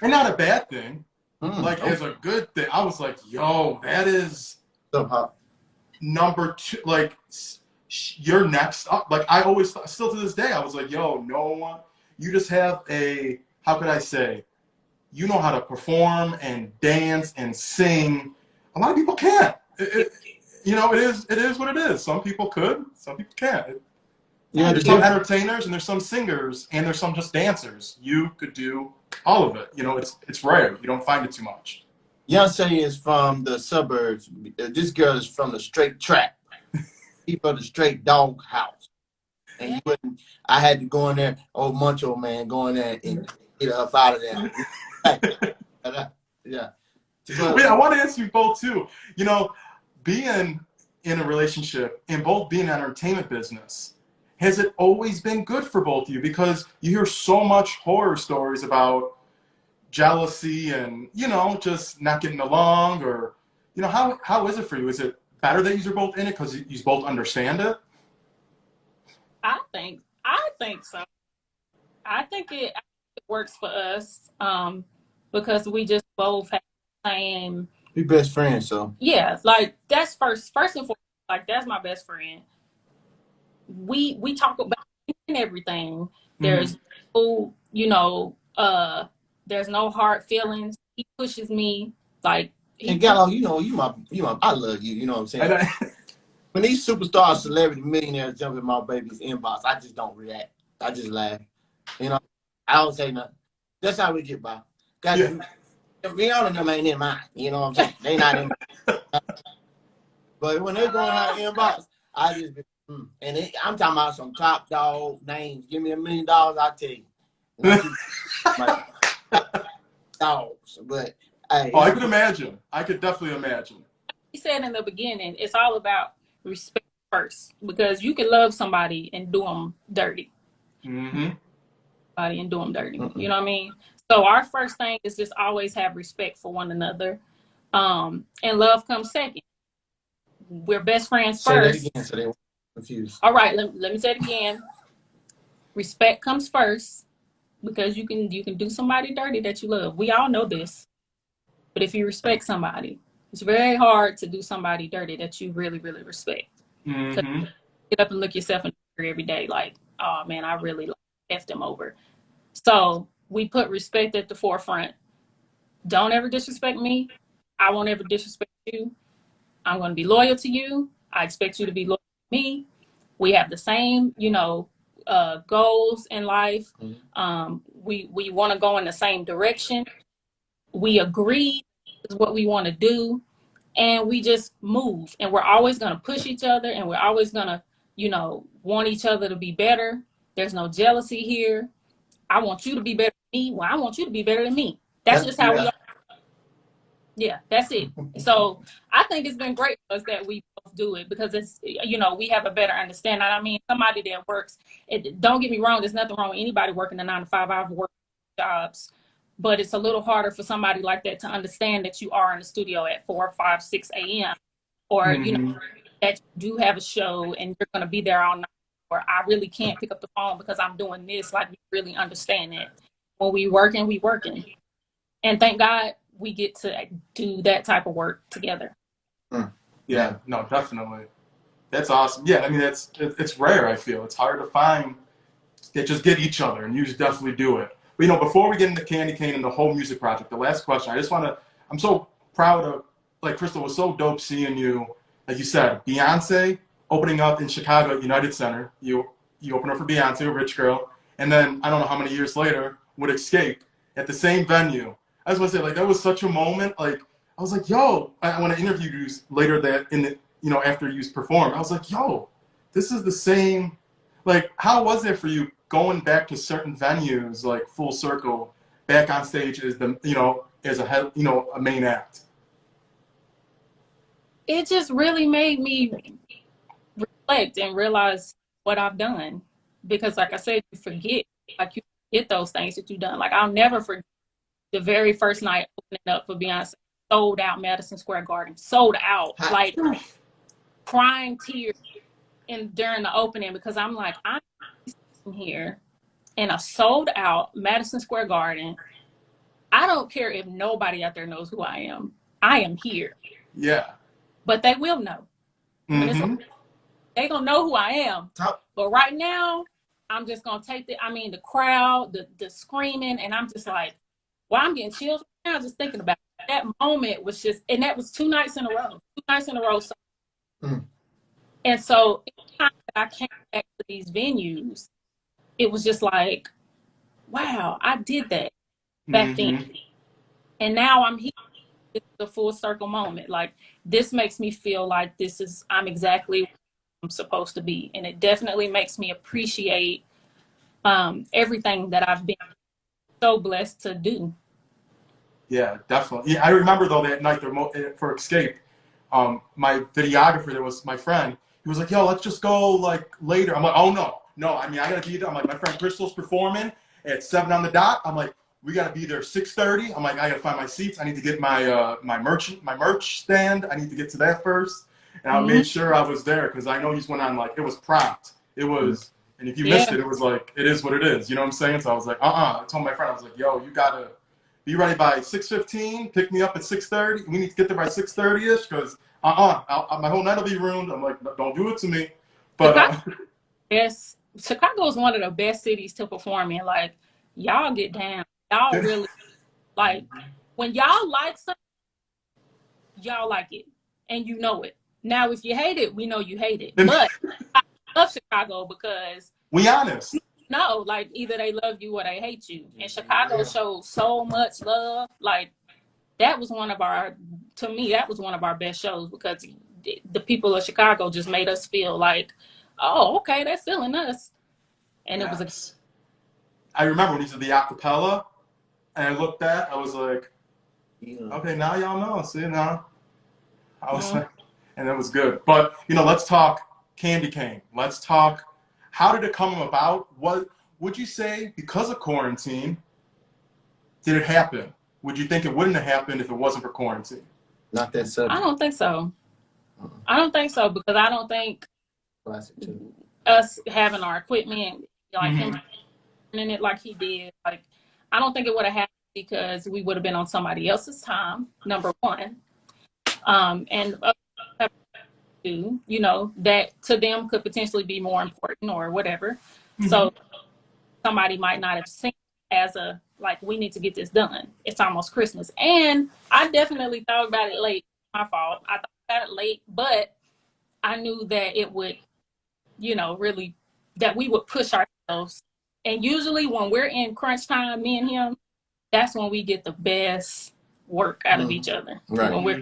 And not a bad thing. Like, as a good thing. I was like, yo, that is number two. Like, you're next up. Like, I always thought, still to this day, I was like, yo, no one. You just have a, how could I say, you know how to perform and dance and sing. A lot of people can't. You know, it is what it is. Some people could, some people can't. Yeah, there's some entertainers and there's some singers and there's some just dancers. You could do all of it. You know, it's rare. You don't find it too much. Beyonce is from the suburbs. This girl is from the straight trap. She's from the straight dog house. And you wouldn't, I had to go in there, old Muncho man, go in there and get her up out of there. Yeah. Wait, I want to ask you both too. You know, being in a relationship and both being in entertainment business, has it always been good for both of you? Because you hear so much horror stories about jealousy and, you know, just not getting along, or, you know, how is it for you? Is it better that you're both in it because you both understand it? I think so. I think it works for us because we just both have the same. We best friends, so. Yeah, like that's first and foremost. Like, that's my best friend. We talk about everything. There's no, you know, there's no hard feelings. He pushes me like. And Gallo, you know, you my, I love you. You know what I'm saying? When these superstars, celebrity, millionaires jump in my baby's inbox, I just don't react. I just laugh. You know, I don't say nothing. That's how we get by. Got Rihanna them ain't in mine. You know what I'm saying? They not in mine. But when they go in our inbox, I just be, and I'm talking about some top dog names. Give me $1 million, I'll tell you. Dogs, but hey, I could imagine. I could definitely imagine. He said in the beginning, it's all about respect first, because you can love somebody and do them dirty. Mm-hmm. somebody and do them dirty. You know what I mean? So our first thing is just always have respect for one another. And love comes second. We're best friends Say that first. again, so they won't be confused. All right, let me say it again. Respect comes first, because you can do somebody dirty that you love. We all know this. But if you respect somebody, it's very hard to do somebody dirty that you really, really respect. Mm-hmm. Get up and look yourself in the mirror every day like, oh man, I really effed him over. So we put respect at the forefront. Don't ever disrespect me. I won't ever disrespect you. I'm going to be loyal to you. I expect you to be loyal to me. We have the same, goals in life. We want to go in the same direction. We agree is what we want to do, and we just move. And we're always going to push each other, and we're always going to, want each other to be better. There's no jealousy here. I want you to be better than me. Well, I want you to be better than me. That's just how we are. Yeah, that's it. So I think it's been great for us that we both do it, because it's, we have a better understanding. I mean, somebody that works, don't get me wrong, there's nothing wrong with anybody working a 9 to 5 hour work jobs, but it's a little harder for somebody like that to understand that you are in the studio at 4, 5, 6 a.m. or, that you do have a show and you're going to be there all night, or I really can't pick up the phone because I'm doing this. Like, we really understand that. When we working, we working. And thank God we get to do that type of work together. Yeah, no, definitely. That's awesome. Yeah, I mean, it's rare, I feel. It's hard to find that just get each other, and you just definitely do it. But, before we get into Candy Cane and the whole music project, the last question, I'm so proud of, like, Crystal, was so dope seeing you, like you said, Beyonce opening up in Chicago at United Center. You opened up for Beyonce, a rich girl, and then, I don't know how many years later, with Escape at the same venue. I just want to say, like, that was such a moment. Like, I was like, yo, when I interviewed you later after you performed, I was like, yo, this is the same. Like, how was it for you going back to certain venues, like full circle, back on stage as as a main act? It just really made me reflect and realize what I've done. Because like I said, you forget those things that you've done. Like, I'll never forget the very first night opening up for Beyonce, sold out Madison Square Garden, sold out, like crying tears during the opening, because I'm like, I'm here in a sold out Madison Square Garden. I don't care if nobody out there knows who I am. I am here. Yeah. But they will know. They gonna know who I am. But right now, I'm just gonna take the crowd, the screaming, and I'm just like, well, I'm getting chills right now just thinking about it. That moment was just, and that was 2 nights in a row. 2 nights in a row. And so anytime that I came back to these venues, it was just like, wow, I did that back then. And now I'm here. It's the full circle moment. Like, this makes me feel like I'm exactly where I'm supposed to be. And it definitely makes me appreciate everything that I've been so blessed to do. Yeah, definitely. Yeah, I remember, though, that night for Escape, my videographer, that was my friend, he was like, yo, let's just go, like, later. I'm like, oh, no, I mean, I gotta be there. I'm like, my friend Crystal's performing at 7 on the dot. I'm like, we gotta be there 6:30. I'm like, I gotta find my seats. I need to get my merch stand. I need to get to that first. And I made sure I was there, because I know he's went on, like, it was prompt. It was, and if you missed it, it was like, it is what it is. You know what I'm saying? So I was like, I told my friend, I was like, yo, you gotta be ready by 6:15. Pick me up at 6:30. We need to get there by 6:30ish, because my whole night will be ruined. I'm like, don't do it to me. But Chicago is one of the best cities to perform in. Like, y'all get down. Y'all really, like, when y'all like something, y'all like it, and you know it. Now, if you hate it, we know you hate it. But I love Chicago because we honest. No, like, either they love you or they hate you. And Chicago showed so much love. Like, that was one of our best shows, because the people of Chicago just made us feel like, oh, okay, they're feeling us. And it was I remember when he did the acapella, and I looked back, I was like, okay, now y'all know. See, now. I was like, and it was good. But, let's talk Candy Cane. Let's talk, how did it come about? would you say because of quarantine, did it happen? Would you think it wouldn't have happened if it wasn't for quarantine? Not that subject. I don't think so. I don't think so, because I don't think Classic too. us having our equipment, like Mhm. him in it like he did, like I don't think it would have happened because we would have been on somebody else's time, number one. And two, you know, that to them could potentially be more important or whatever. So somebody might not have seen it as a like, we need to get this done. It's almost Christmas. And I definitely thought about it late. My fault. I thought about it late, but I knew that it would, you know, really, that we would push ourselves. And usually when we're in crunch time, me and him, that's when we get the best work out of each other. Right. When we're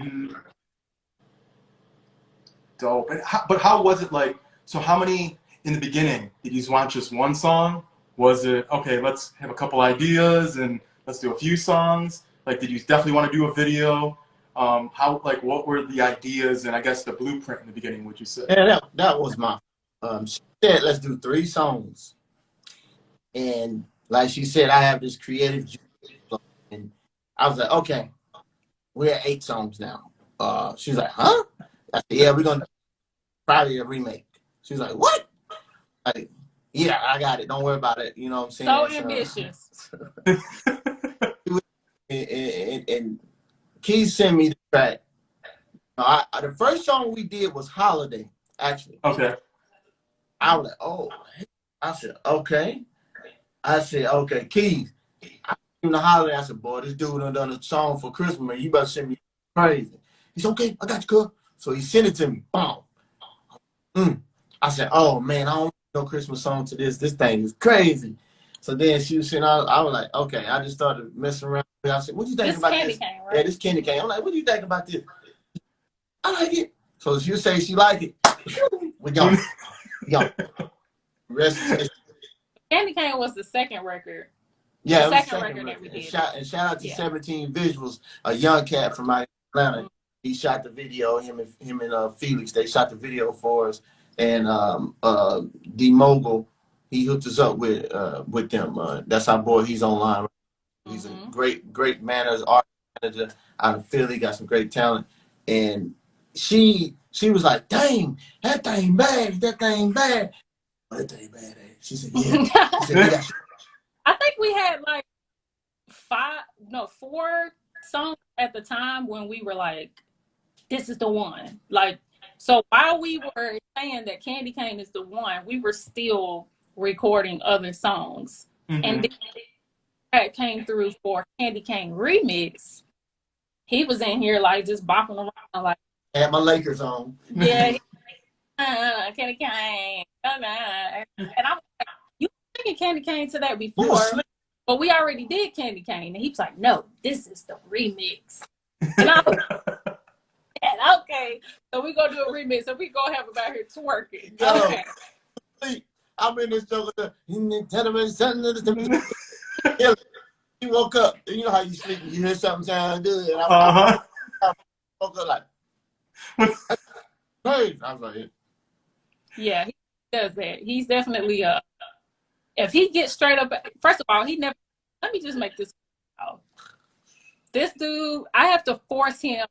Dope. But how was it like? So how many in the beginning did you want just one song? Was it okay? Let's have a couple ideas and let's do a few songs. Like, did you definitely want to do a video? How like what were the ideas and I guess the blueprint in the beginning? Would you say? Yeah, that was my. She said, "Let's do 3 songs," and like she said, I have this creative juice, and I was like, "Okay, we're at 8 songs now." She's like, "Huh?" I said, "Yeah, we're gonna probably a remake." She's like, "What?" Like, "Yeah, I got it. Don't worry about it." You know what I'm saying? so ambitious. And Keith sent me the track. The first song we did was "Holiday." Actually, Okay. I was like, "Oh," I said, "Okay." I said, "Okay, Keith." In the holiday, I said, "Boy, this dude done a song for Christmas, man. You better send me crazy." He said, "Okay, I got you, cuz." So he sent it to me. Boom. I said, "Oh man, I don't know no Christmas song to this. This thing is crazy." So then she was saying, I was like, "Okay." I just started messing around. I said, "What do you think This about candy this?" cane, Yeah, right? this candy cane. I'm like, "What do you think about this?" "I like it." So she say she like it. We go. Rest. Candy cane was the second record. Yeah, The it was second second record that we record. did. Shout out to Yeah. 17 Visuals, a young cat from Atlanta. He shot the video. Him and Felix, they shot the video for us. And D Mogul, he hooked us up with them. That's our boy. He's online. He's a great manners art manager out of Philly. Got some great talent. And she was like, "Dang, that thing bad. That thing bad. That thing bad." She said, "Yeah." She said, "We got." I think we had like 4 songs at the time when we were like, this is the one. Like, so while we were saying that Candy Cane is the one, we were still recording other songs. And then that came through for Candy Cane Remix. He was in here like just bopping around like, I had my Lakers on. yeah, Candy Cane. And I was like, you were singing Candy Cane to that before, but we already did Candy Cane. And he was like, no, this is the remix. And I was like, okay, so we gonna do a remix. So we gonna have him out here twerking. Okay. I'm in this joke. He woke up. You know how you sleep and you hear something sound good. And I woke up like, hey. I was like, Yeah, he does that. He's definitely if he gets straight up, first of all, he never, let me just make this out. This dude, I have to force him,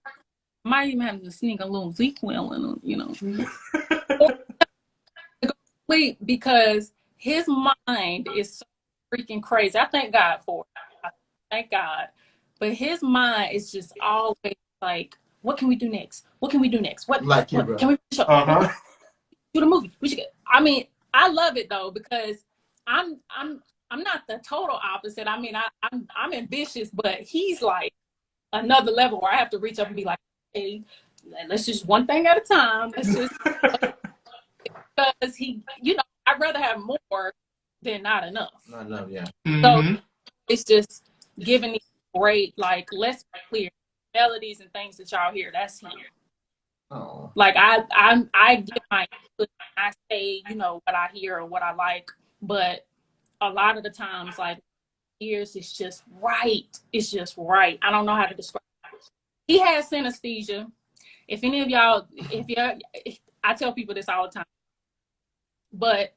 might even have to sneak a little sequel in him, you know. Sleep because his mind is so freaking crazy. I thank God for it. Thank God. But his mind is just always like, what can we do next? What can we do next? What can we show? Do the movie? We should get. I mean, I love it though because I'm not the total opposite. I mean, I'm ambitious, but he's like another level where I have to reach up and be like, hey, let's just one thing at a time. Let's just because he, you know, I'd rather have more than not enough. Not enough, yeah. So it's just giving these great, like, let's be clear, melodies and things that y'all hear, that's him. Oh. Like I give my input, I say, you know, what I hear or what I like, but a lot of the times, like, ears, it's just right. It's just right. I don't know how to describe it. He has synesthesia. If any of y'all, I tell people this all the time, but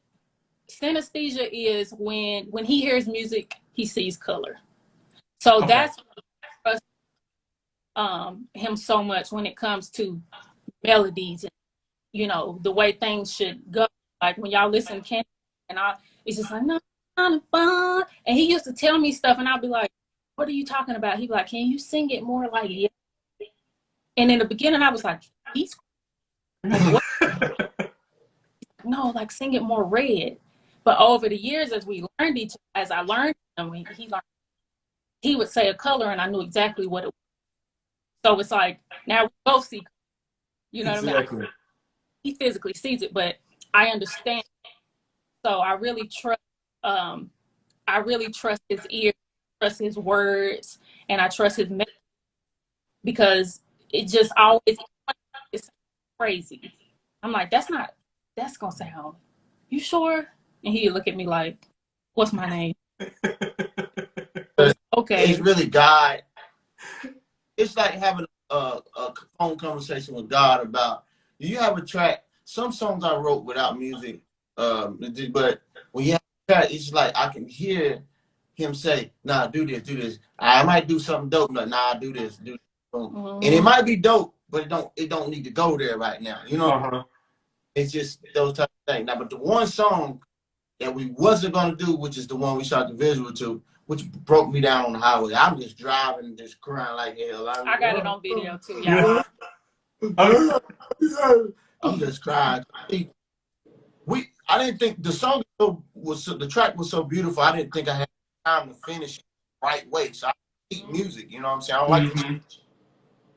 synesthesia is when he hears music, he sees color. So Okay. that's what I trust him so much when it comes to melodies and, you know, the way things should go. Like when y'all listen to Candy, and it's just like, no, not fun. And he used to tell me stuff, and I'd be like, what are you talking about? He'd be like, can you sing it more like, yeah? And in the beginning, I was like, he's like, what? No, like sing it more red. But over the years, as I learned him, he would say a color, and I knew exactly what it was. So it's like, now we both see, you know what I mean? He physically sees it, but I understand. So I really trust his ear, trust his words, and I trust his message, because it just always it's crazy. I'm like, that's gonna sound, you sure? And he look at me like, what's my name? Okay. It's really God. It's like having a phone conversation with God about, do you have a track? Some songs I wrote without music, but when you have a track, it's like I can hear him say, nah, do this. I might do something dope, but nah, do this. And it might be dope, but it don't need to go there right now. You know, it's just those type of things. Now, but the one song that we wasn't gonna do, which is the one we shot the visual to, which broke me down on the highway. I'm just driving, just crying like hell. I got it on video too, y'all. I'm just crying. I didn't think the song the track was so beautiful. I didn't think I had time to finish it the right way. So I hate music, you know what I'm saying? I don't like it.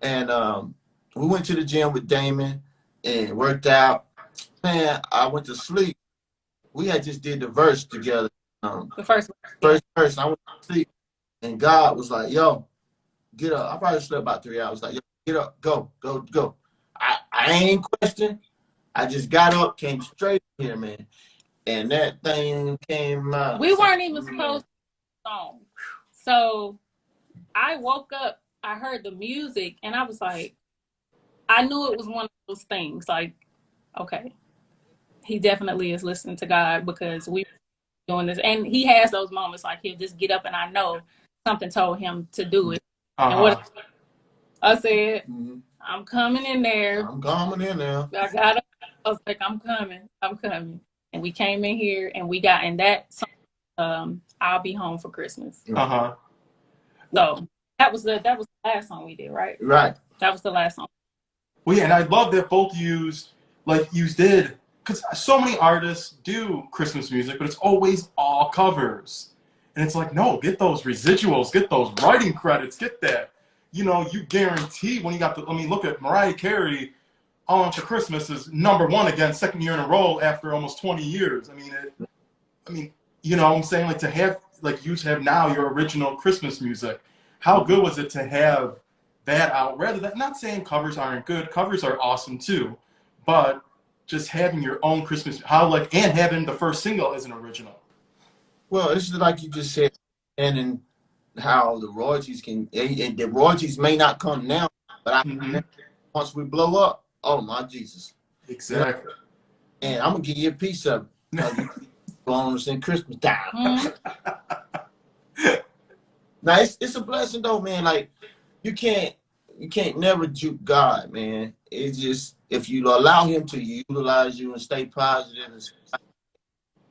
And we went to the gym with Damon and worked out. Man, I went to sleep. We had just did the verse together. The first verse. I went to sleep, and God was like, "Yo, get up." I probably slept about 3 hours. Like, "Yo, get up, go." I ain't question. I just got up, came straight here, man, and that thing came out. We weren't even supposed to song. So I woke up, I heard the music, and I was like, I knew it was one of those things. Like, okay, he definitely is listening to God, because we were doing this. And he has those moments, like he'll just get up, and I know something told him to do it. And what I said, I'm coming in there. I'm coming in there. I got up. I was like, I'm coming. And we came in here, and we got in that song, I'll Be Home for Christmas. So that was the last song we did, right? Right. That was the last song. Well, yeah, and I love that both you did, because so many artists do Christmas music, but it's always all covers. And it's like, no, get those residuals, get those writing credits, get that. You know, you guarantee when you got look at Mariah Carey, All Into Christmas is #1 again, second year in a row after almost 20 years. I mean, you know what I'm saying? Like, to have, like, you have now your original Christmas music. How good was it to have that out? Rather than, not saying covers aren't good, covers are awesome too, but just having your own Christmas, and having the first single as an original. Well, it's like you just said, and then how the royalties the royalties may not come now, but once we blow up, oh my Jesus. Exactly. You know? And I'm gonna give you a piece of it. Going to sing Christmas time. Now it's a blessing though, man. Like, you can't never juke God, man. It's just, if you allow him to utilize you and stay positive,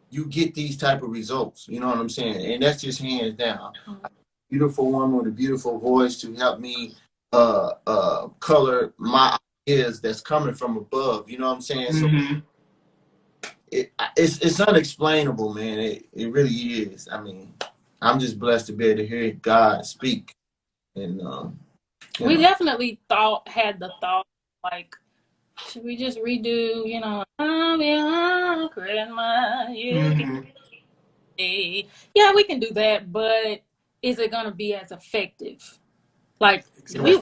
you get these type of results. You know what I'm saying? And that's just hands down. Beautiful woman with a beautiful voice to help me color my ideas that's coming from above. You know what I'm saying? So it's unexplainable, man. It really is. I mean, I'm just blessed to be able to hear God speak. And we definitely had the thought, like, should we just redo, you know, I'll be home Christmas, yeah, we can do that, but is it gonna be as effective? Like, we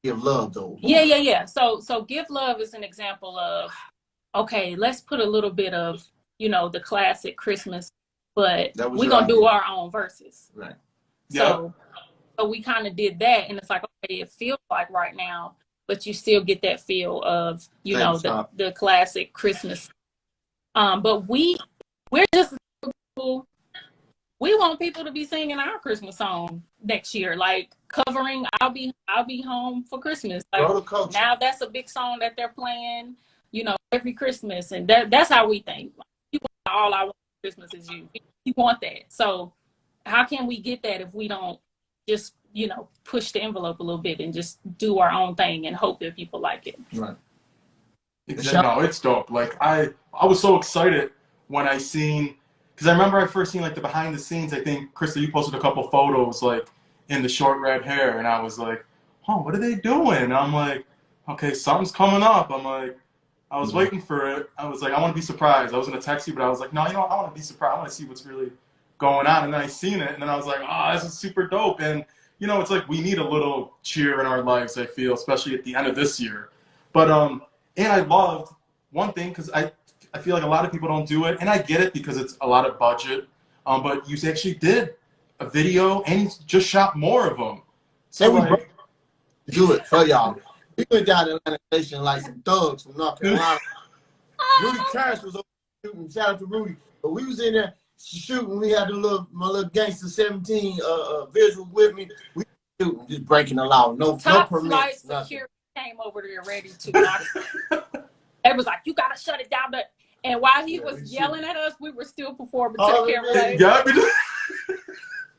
give love though. Yeah. So Give Love is an example of, okay, let's put a little bit of, you know, the classic Christmas, but we're gonna do our own verses. Right. So we kind of did that, and it's like, okay, it feels like right now, but you still get that feel of, you know, the classic Christmas. But we we're just we want people to be singing our Christmas song next year, like covering "I'll Be Home for Christmas." Like now, that's a big song that they're playing, you know, every Christmas, and that's how we think. Like, people, all I want for Christmas is you. We want that. So, how can we get that if we don't just, you know, push the envelope a little bit and just do our own thing and hope that people like it? Right. Exactly. No, it's dope. Like I was so excited when I seen, because I remember I first seen like the behind the scenes. I think Krista, you posted a couple photos like in the short red hair, and I was like, "Oh, what are they doing?" And I'm like, "Okay, something's coming up." I'm like, I was waiting for it. I was like, I want to be surprised. I was gonna text you, but I was like, no, you know what? I want to be surprised. I want to see what's really going on. And then I seen it, and then I was like, oh, this is super dope. And you know, it's like we need a little cheer in our lives. I feel, especially at the end of this year. But and I loved one thing because I feel like a lot of people don't do it, and I get it because it's a lot of budget. But you actually did a video, and you just shot more of them. So like, do it for y'all. We went down to Atlanta Station like some thugs from North Carolina. Rudy Cash was over shooting. Shout out to Rudy. But we was in there shooting. We had my little gangster 17 visual with me. We shooting, just breaking the law. No permits. Security came over there ready to knock. It was like, you gotta shut it down. And while he was yelling at us, we were still performing to the camera.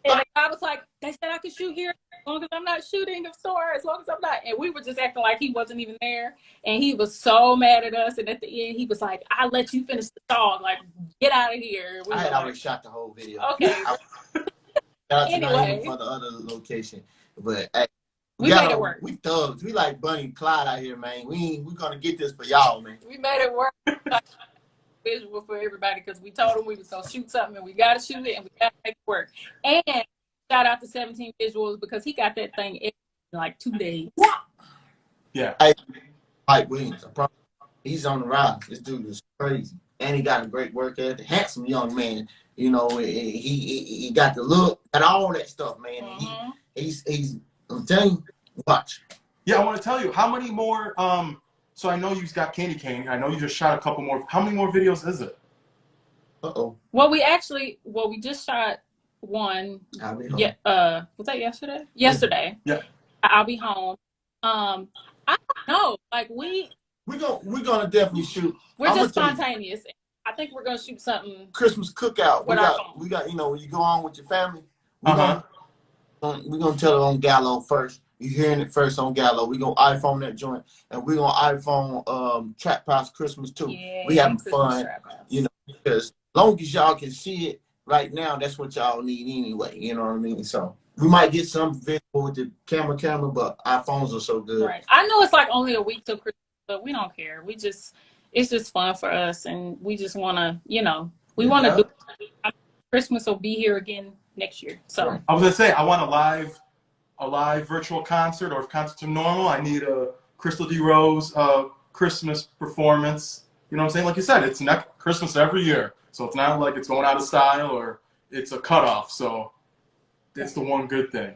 And the guy was like, they said I could shoot here as long as I'm not shooting the store, as long as I'm not. And we were just acting like he wasn't even there. And he was so mad at us. And at the end, he was like, I'll let you finish the song. Like, get out of here. I had already shot the whole video. Okay. Shout out to Naeem for the other location. But hey, we made it work. We thugs. We like Bunny and Clyde out here, man. We're going to get this for y'all, man. We made it work. Visual for everybody because we told them we was gonna shoot something and we gotta shoot it and we gotta make it work. And shout out to 17 Visuals because he got that thing in like 2 days. Yeah. Mike Williams, he's on the rise. This dude is crazy, and he got a great work ethic. Handsome young man. You know, he got the look, got all that stuff, man. Mm-hmm. He's I'm telling you, watch. Yeah, I want to tell you how many more. So I know you've got Candy Cane. I know you just shot a couple more. How many more videos is it? Well, we just shot one. Yeah. Was that yesterday? Yesterday. Yeah. I'll be home. I don't know. Like we're gonna definitely shoot. We're just spontaneous. I think we're gonna shoot something. Christmas cookout. We got. You know, when you go on with your family. We're gonna tell it on Gallo first. You're hearing it first on Gallo. We're going to iPhone that joint. And we're going to iPhone Trap House Christmas too. Yeah, we having fun. You know, because as long as y'all can see it right now, that's what y'all need anyway. You know what I mean? So we might get some video with the camera, but iPhones are so good. Right. I know it's like only a week till Christmas, but we don't care. It's just fun for us. And we just want to, you know, we want to do Christmas will be here again next year. So I was going to say, I want a live virtual concert, or if concerts are normal, I need a KRISTAL DE ROZE Christmas performance. You know what I'm saying? Like you said, it's Christmas every year. So it's not like it's going out of style or it's a cutoff. So it's the one good thing.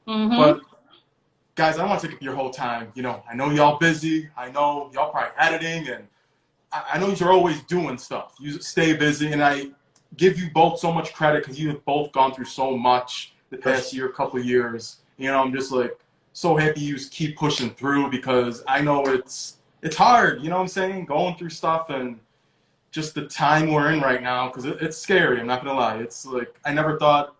Mm-hmm. But guys, I don't want to take up your whole time. You know, I know y'all busy. I know y'all probably editing, and I know you're always doing stuff. You stay busy, and I give you both so much credit because you have both gone through so much the past year, couple of years. You know, I'm just like so happy you keep pushing through because I know it's hard. You know what I'm saying? Going through stuff and just the time we're in right now, because it's scary. I'm not gonna lie. It's like I never thought,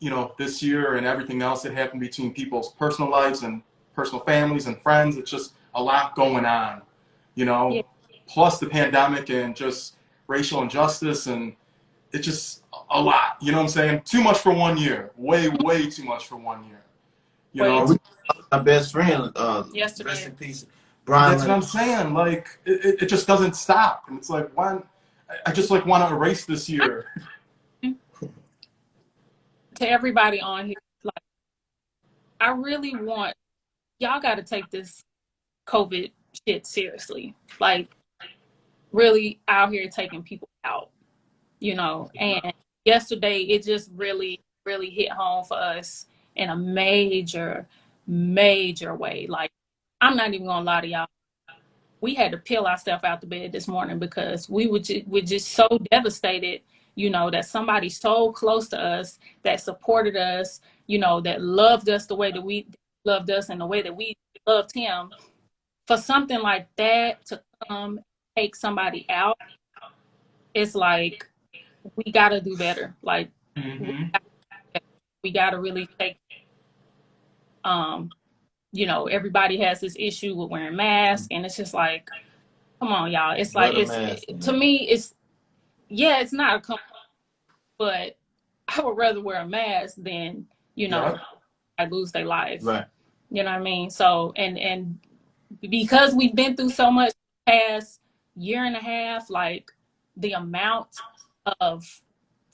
you know, this year and everything else that happened between people's personal lives and personal families and friends. It's just a lot going on. You know, yeah. Plus the pandemic and just racial injustice, and it's just a lot, you know what I'm saying? Too much for 1 year. Way, way too much for 1 year. You know? My best friend, yesterday. Rest in peace, Brian. That's what I'm saying. Like, it just doesn't stop. And it's like, why? I just like want to erase this year. To everybody on here, like, I really want, y'all got to take this COVID shit seriously. Like, really out here taking people out, you know, and yesterday, it just really, really hit home for us in a major, major way. Like, I'm not even gonna lie to y'all. we had to peel ourselves out the bed this morning because we're just so devastated, you know, that somebody so close to us that supported us, you know, that loved us the way that we loved us and the way that we loved him. For something like that to come take somebody out, it's like we got to do better. Like Mm-hmm. we got to really take, you know, everybody has this issue with wearing masks, and it's just like, come on, y'all. It's Wear like the mask, to man. me, it's yeah, it's not a comfort, but I would rather wear a mask than, you know, Yeah. I lose their life. Right. You know what I mean? So and because we've been through so much past year and a half, like the amount of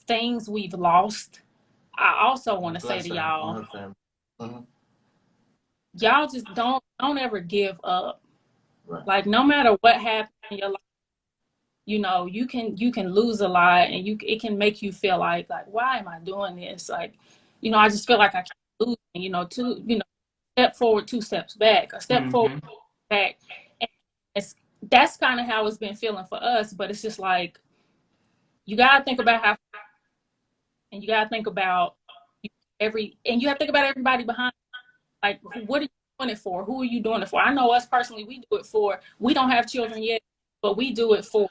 things we've lost, I also want to say Bless to her and y'all, her family. Mm-hmm. y'all just don't ever give up. Right. Like no matter what happens in your life, you know, you can lose a lot, and it can make you feel like why am I doing this? Like, you know, I just feel like I keep losing, you know, step forward, two steps back, a step forward, Mm-hmm. back. And that's kind of how it's been feeling for us, but it's just like you gotta think about how, and you gotta think about and you have to think about everybody behind. Like, what are you doing it for? Who are you doing it for? I know us personally, we do it for. We don't have children yet, but we do it for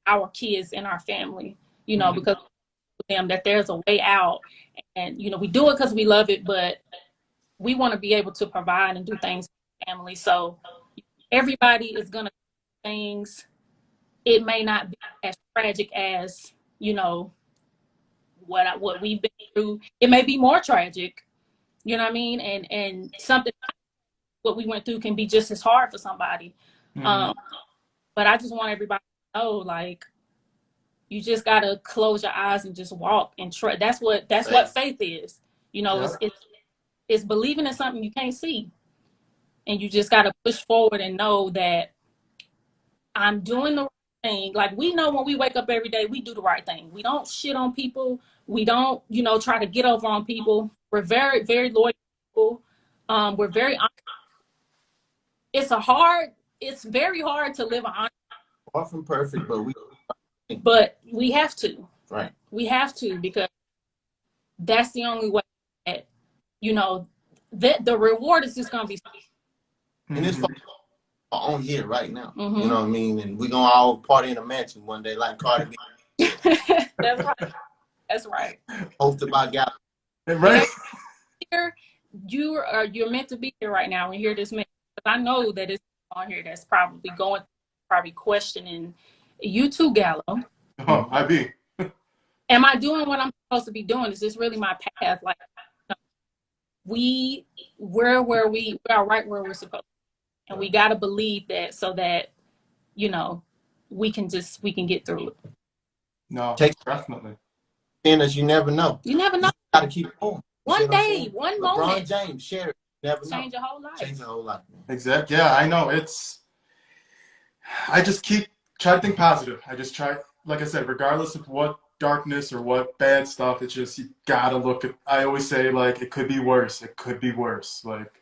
our kids and our family. You know, Mm-hmm. because of them that there's a way out, and you know we do it because we love it, but we want to be able to provide and do things for the family. So everybody is gonna do things. It may not be as tragic as, you know, what we've been through. It may be more tragic. You know what I mean? And something what we went through can be just as hard for somebody. Mm-hmm. Um, but I just want everybody to know, like, you just gotta close your eyes and just walk and try. That's what faith is. You know, Yeah. it's believing in something you can't see, and you just gotta push forward and know that I'm doing the right thing. Like we know when we wake up every day, we do the right thing. We don't shit on people. We don't, you know, try to get over on people. We're very, very loyal people. We're very. It's a hard. It's very hard to live an honest. Far from perfect, but we But we have to. right. We have to because that's the only way that, you know, that the reward is just gonna be. And it's Mm-hmm. on here right now. You Mm-hmm. know what I mean? And we're gonna all party in a mansion one day, like Cardi B, That's right. That's right. hosted by Gallo. Right. Yeah, here you're meant to be here right now and hear this message. But I know that it's on here that's probably questioning you too, Gallo. Oh, I be. Am I doing what I'm supposed to be doing? Is this really my path? Like we are right where we're supposed to, and we gotta believe that so that, you know, we can get through it. No, Take definitely. in as you never know. You never You know. gotta keep going. You see One what I'm day, saying? one LeBron moment James, share it. You never know. change your whole life. Change your whole life, man. Exactly. Yeah, I know. I just try to think positive. I just try, like I said, regardless of what darkness or what bad stuff, it's just, you gotta look at, I always say, like, it could be worse. It could be worse. Like,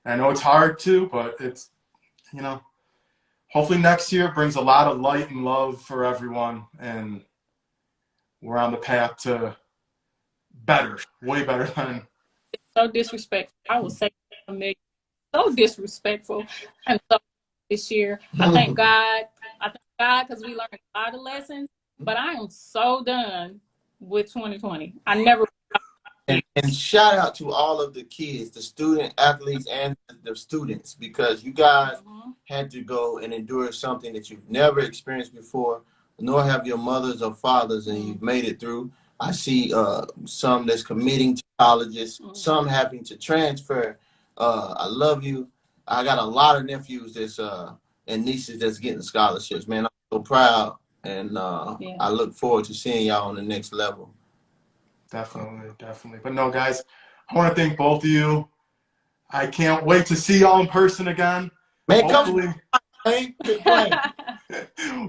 I know it's hard to, but it's, you know, hopefully next year brings a lot of light and love for everyone. And we're on the path to better, way better than. So disrespectful. I will say a million. So disrespectful. And so this year, I thank God. I thank God because we learned a lot of lessons. But I am so done with 2020. I never. And shout out to all of the kids, the student athletes, and the students, because you guys had to go and endure something that you've never experienced before, nor have your mothers or fathers, and you've made it through. I see some that's committing to colleges, some having to transfer. I love you. I got a lot of nephews that's and nieces that's getting scholarships. Man, I'm so proud, and I look forward to seeing y'all on the next level. Definitely, definitely. But no, guys, I want to thank both of you. I can't wait to see y'all in person again. Man, Hopefully,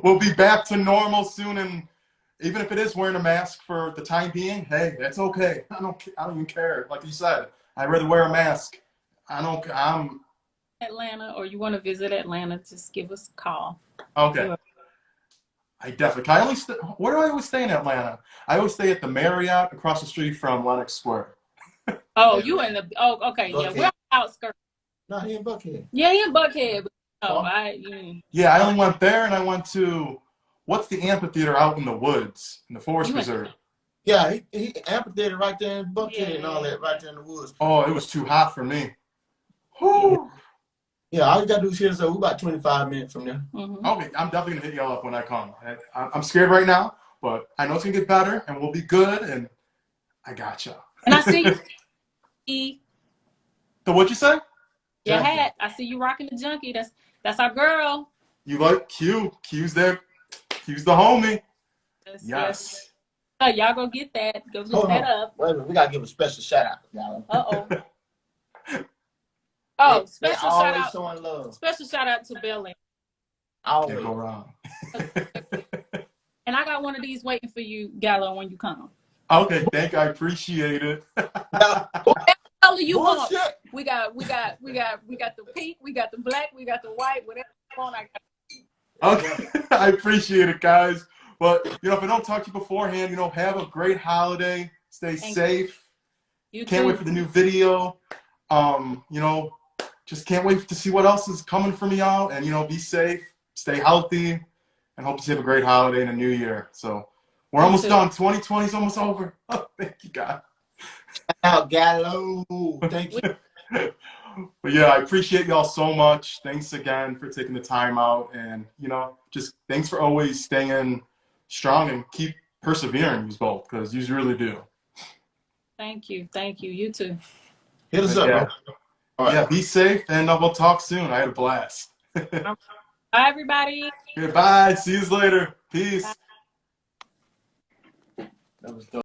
we'll be back to normal soon. And even if it is wearing a mask for the time being, hey, that's okay. I don't even care. Like you said, I'd rather wear a mask. Atlanta or you want to visit Atlanta, just give us a call. Okay. I definitely. Can I only where do I always stay in Atlanta? I always stay at the Marriott across the street from Lenox Square. Oh, you in the okay, yeah, Buckhead. we're outskirts. No, he in Buckhead. Yeah, in Buckhead. But no, Yeah, I only went there, and I went to what's the amphitheater out in the woods in the Forest Preserve. Yeah, he amphitheater right there in Buckhead Yeah. and all that right there in the woods. Oh, it was too hot for me. Whew. Yeah, all you gotta do is hit us up. We're about 25 minutes from there. Okay, I'm definitely gonna hit y'all up when I come. I'm scared right now, but I know it's gonna get better, and we'll be good. And I gotcha. And I see you. So what you say? Your hat. I see you rocking the junkie. That's our girl. You like Q? Q's there. Q's the homie. Yes. So y'all go get that. Go look that up. Wait a minute, we gotta give a special shout out, y'all. Oh, special shout always out. showing love. Special shout out to Billy. Always. Can't go wrong. And I got one of these waiting for you, Gallo, when you come. Okay, thank you. I appreciate it. What color you want? Bullshit. We got the pink, we got the black, we got the white, whatever you want, I got. Okay, I appreciate it, guys. But if I don't talk to you beforehand, have a great holiday. Stay safe. You Can't too. wait for the new video. Just can't wait to see what else is coming from y'all. And be safe, stay healthy, and hope to have a great holiday and a new year. So we're almost done. 2020 is almost over. Oh, thank you, God. Out, Gallo. Thank you. But yeah, I appreciate y'all so much. Thanks again for taking the time out, and just thanks for always staying strong and keep persevering, you both, because you really do. Thank you. You too. Hit us up, bro. All right. Yeah, be safe, and we'll talk soon. I had a blast. Bye, everybody. Goodbye. See you later. Peace. That was dope.